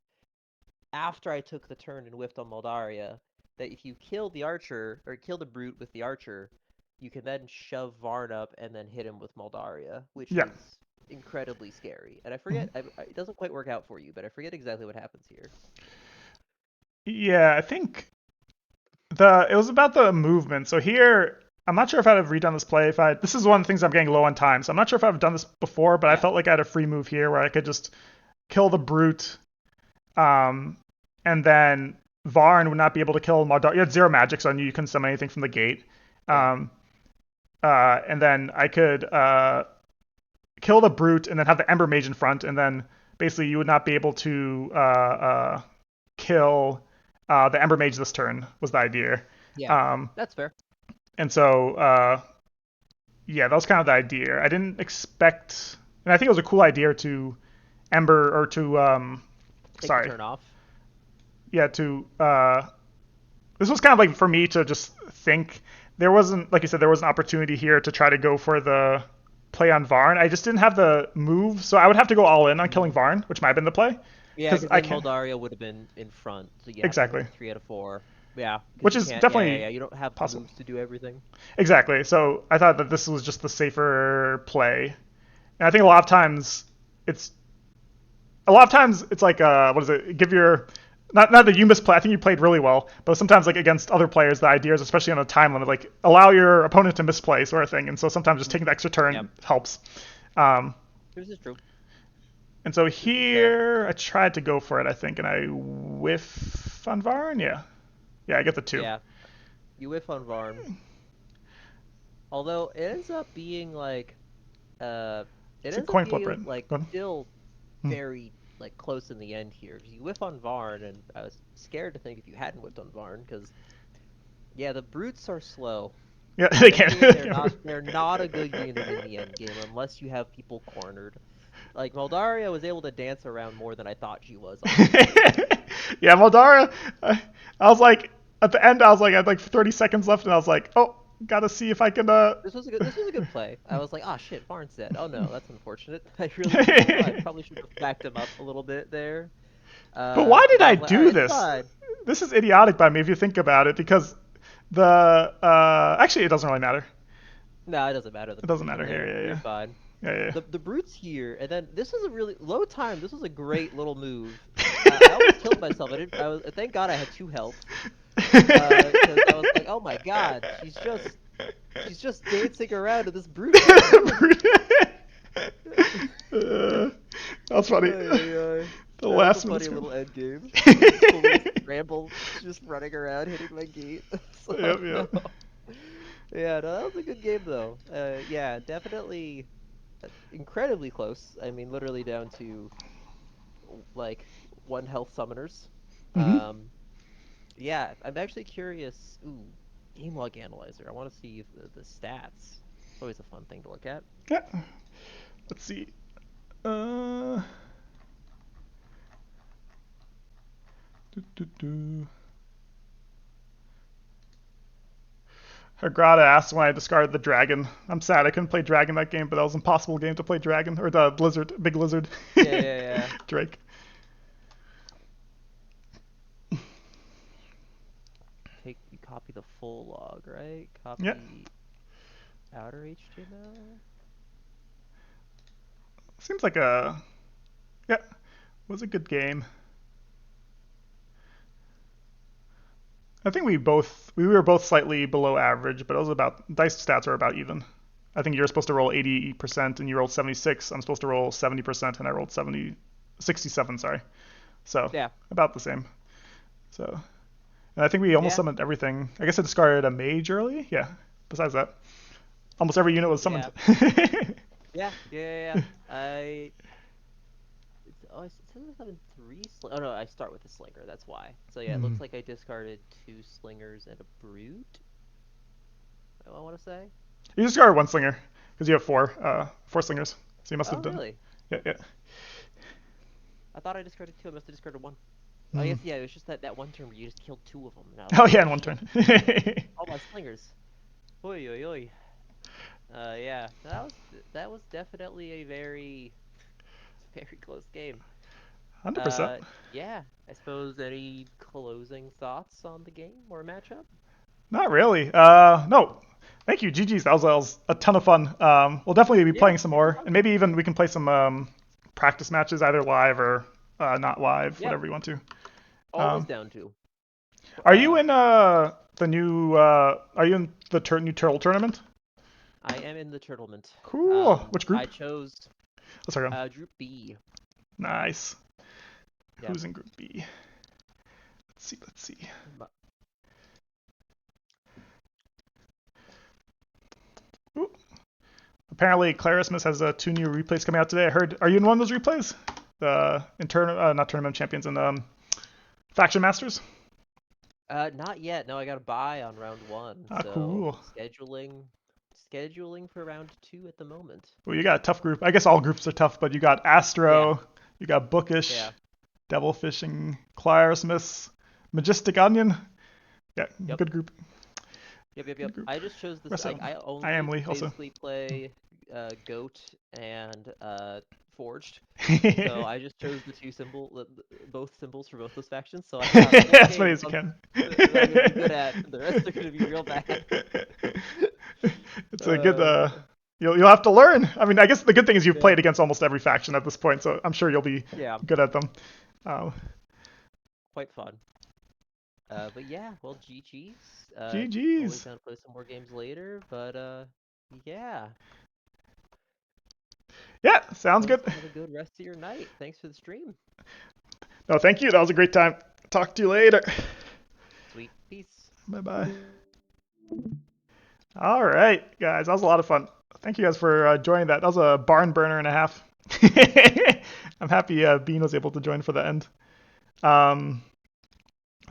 after I took the turn and whiffed on Moldaria that if you kill the archer or kill the brute with the archer, you can then shove Varn up and then hit him with Moldaria, which Yeah. is incredibly scary. And I Hmm. forget, it doesn't quite work out for you, but I forget exactly what happens here. Yeah, I think it was about the movement. So here, I'm not sure if I'd have redone this play. If I This is one of the things I'm getting low on time, so I'm not sure if I've done this before, but I Yeah, felt like I had a free move here where I could just kill the brute, um, and then Varn would not be able to kill Mardar. You had 0 magic, so I knew you couldn't summon anything from the gate. yeah, Um, and then I could kill the brute and then have the Ember Mage in front, and then basically you would not be able to kill the Ember Mage this turn. Was the idea. yeah. Um, That's fair. and so yeah, that was kind of the idea. I didn't expect, and I think it was a cool idea to Ember or to Take the sorry, turn off. yeah, to this was kind of like for me to just think there wasn't, like you said, there was an opportunity here to try to go for the play on Varn. I just didn't have the move, so I would have to go all in on killing Mhm. Varn, which might have been the play, Yeah, because because I then can't Moldaria would have been in front, so you have to hit exactly, the 3 out of 4. Yeah, because which you is can't. Yeah, yeah, definitely yeah. You don't have the possible. moves to do everything. Exactly. So I thought that this was just the safer play, and I think a lot of times it's it's like what is it? Give your not that you misplay. I think you played really well, but sometimes like against other players, the idea is especially on a time limit, like allow your opponent to misplay sort of thing. And so sometimes just Mhm. taking the extra Yeah, turn helps. Um, this is true. and so This is fair. here I tried to go for it, I think, and I whiff on Varn. Yeah, yeah, I get the two. Yeah, you whiff on Varn. Although it ends up being like, uh, it It's a ends up coin flip, right? being like Go on. still Hmm. very like close in the end here. 'Cause you whiff on Varn, and I was scared to think if you hadn't whiffed on Varn, because yeah, the brutes are slow. Yeah, In the they end can't. game, they're not a good unit in the end game unless you have people cornered. Like Moldaria was able to dance around more than I thought she was, honestly. Yeah, Moldara. I was like, at the end, I was like, I had like 30 seconds left, and I was like, oh, gotta see if I can. This was a good play. I was like, ah shit, Barnes dead. Oh no, that's unfortunate. I really didn't. I probably should have backed him up a little bit there. But why did But I I was like, all right, do it's this? fine. This is idiotic by me if you think about it, because the actually it doesn't really matter. No, it doesn't matter. The It doesn't brutes are matter there. here. You're Yeah, fine. yeah, yeah, The brutes here, and then this was a really low time. This was a great little move. I yeah. almost killed myself. I didn't. I was. Thank God I had 2 health. Because I was like, oh my God, she's just dancing around in this brute. What are you doing? Uh, that's funny. Ay, ay, ay. The That was a last minute funny scramble. little end game. Just a little Yep, scramble, just running around, hitting my gate. So no. yep. Yeah, no, that was a good game though. Yeah, definitely incredibly close. I mean, literally down to like 1 health summoners. Hmm. Um, yeah, I'm actually curious. Ooh, game log analyzer. I want to see if the stats. It's always a fun thing to look at. Yeah. Let's see. Uh, do, do, do. Hagrada asked when I discarded the dragon. I'm sad I couldn't play dragon that game, but that was an impossible game to play dragon or the lizard, big lizard, Yeah, yeah, yeah. Drake. You copy the full log, right? Yeah, Copy outer HTML. seems like a yeah was a good game. I think we were both slightly below average, but it was about dice stats are about even. I think you're supposed to roll 80% and you rolled 76. I'm supposed to roll 70% and I rolled 67. Sorry, so Yeah, about the same. So and I think we almost yeah, summoned everything. I guess I discarded a mage early. Yeah. Besides that, almost every unit was summoned. yeah, yeah, yeah, yeah. Yeah. I it says I have 3 oh no, I start with a slinger. That's why. So yeah, it Hmm. looks like I discarded 2 slingers and a brute. I want to say. You discarded one slinger because you have four slingers. So you must Oh have done. really? Yeah, yeah. I thought I discarded 2. I must have discarded 1. I Mm. guess yeah. It was just that one turn where you just killed 2 of them, and I was Oh like, yeah, oh in one shit, turn. all my slingers. Oi oi oi. Yeah, that was definitely a very very close game. 100%. Uh, yeah. I suppose any closing thoughts on the game or matchup? Not really. No. Thank you, GG's. That was a ton of fun. We'll definitely be Yeah, playing some super more, fun. and maybe even we can play some practice matches, either live or not live, Yeah, whatever you want to. always Um, down to. are you Uh, in the new? Are you in the new turtle tournament? I am in the tournament. Cool. Which I group? chose Let's start on. Group B. Nice. Yep. Who's in group B? Let's see. Let's see. Bu- Ooh. Apparently, Clarismus has two new replays coming out today. I heard. Are you in one of those replays? The not tournament champions and faction masters. Not yet. No, I got a buy on round 1, Ah, so cool. scheduling for round 2 at the moment. Well, you got a tough group. I guess all groups are tough, but you got Yeah. Astro, you got Bookish, Yeah. Devil Fishing, Clarismus, Majestic Onion. Yeah, Yep. good group. Yep, yep, yep. I just chose this. Rest of them. I I am only Lee also. basically play goat and forged. So I just chose the both symbols for both those factions. So I got four As many games as you on can. that I'm gonna be good at. The rest are gonna be real bad. It's a good. Uh, You'll have to learn. I mean, I guess the good thing is you've yeah, played against almost every faction at this point, so I'm sure you'll be yeah, good at them. Uh, quite fun. But yeah, well, GG's. Totally GG's. gonna play some more games later, but yeah. Yeah, sounds Hope good. you have a good rest of your night. Thanks for the stream. No, thank you. That was a great time. Talk to you later. Sweet. Peace. Bye bye. All right, guys, that was a lot of fun. Thank you guys for joining that. That was a barn burner and a half. I'm happy Bean was able to join for the end. Um,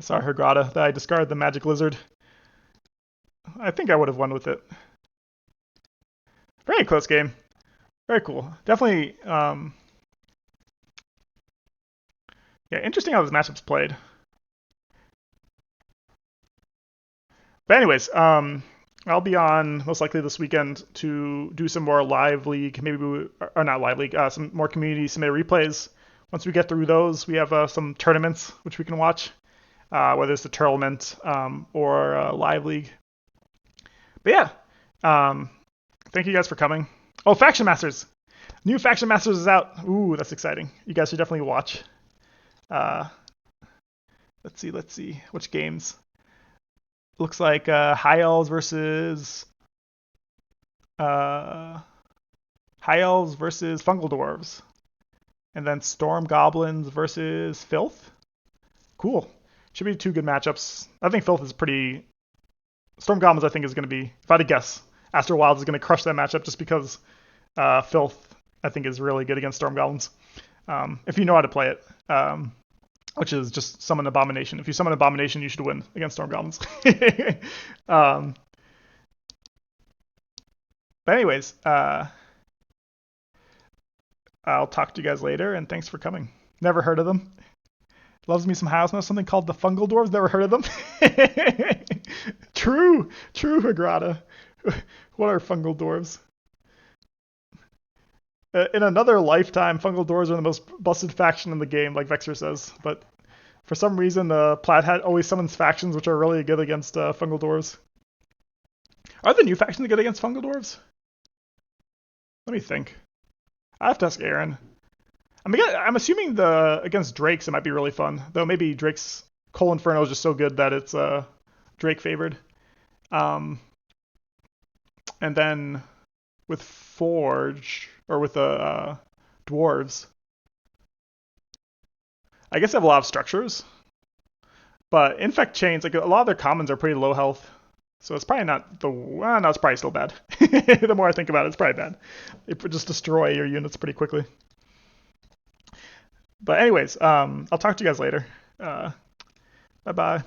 Sorry, Hergrata, that I discarded the magic lizard. I think I would have won with it. Very close game. Very cool. Definitely, yeah, interesting how this matchup's played. But anyways, I'll be on most likely this weekend to do some more live league, maybe or not live league, some more community submitted replays. Once we get through those, we have some tournaments which we can watch, whether it's the tournament or live league. But yeah, um, thank you guys for coming. Oh, Faction Masters! New Faction Masters is out. Ooh, that's exciting. You guys should definitely watch. Uh, let's see. Which games? Looks like High Elves versus uh, High Elves versus Fungal Dwarves, and then Storm Goblins versus Filth. Cool. Should be two good matchups. I think Filth is pretty. Storm Goblins, I think, is going to be. If I had to guess, Astro Wilds is going to crush that matchup just because Filth, I think, is really good against Storm Goblins. If you know how to play it. Which is just summon Abomination. If you summon Abomination, you should win against Storm Goblins. um, but anyways, I'll talk to you guys later, and thanks for coming. Never heard of them. Loves me some house now. Something called the Fungal Dwarves. Never heard of them. True, Hagrata. What are Fungal Dwarves? In another lifetime, Fungal Dwarves are the most busted faction in the game, like Vexer says. But for some reason, Plaid Hat always summons factions which are really good against Fungal Dwarves. Are the new factions good against Fungal Dwarves? Let me think. I have to ask Aaron. I'm assuming the against Drakes it might be really fun, though maybe Drake's Coal Inferno is just so good that it's Drake favored. Um, and then with Forge or with the dwarves, I guess they have a lot of structures, but Infect Chains, like a lot of their commons are pretty low health, so it's probably not the. Well, no, it's probably still bad. The more I think about it, it's probably bad. It would just destroy your units pretty quickly. But anyways, I'll talk to you guys later. Bye bye.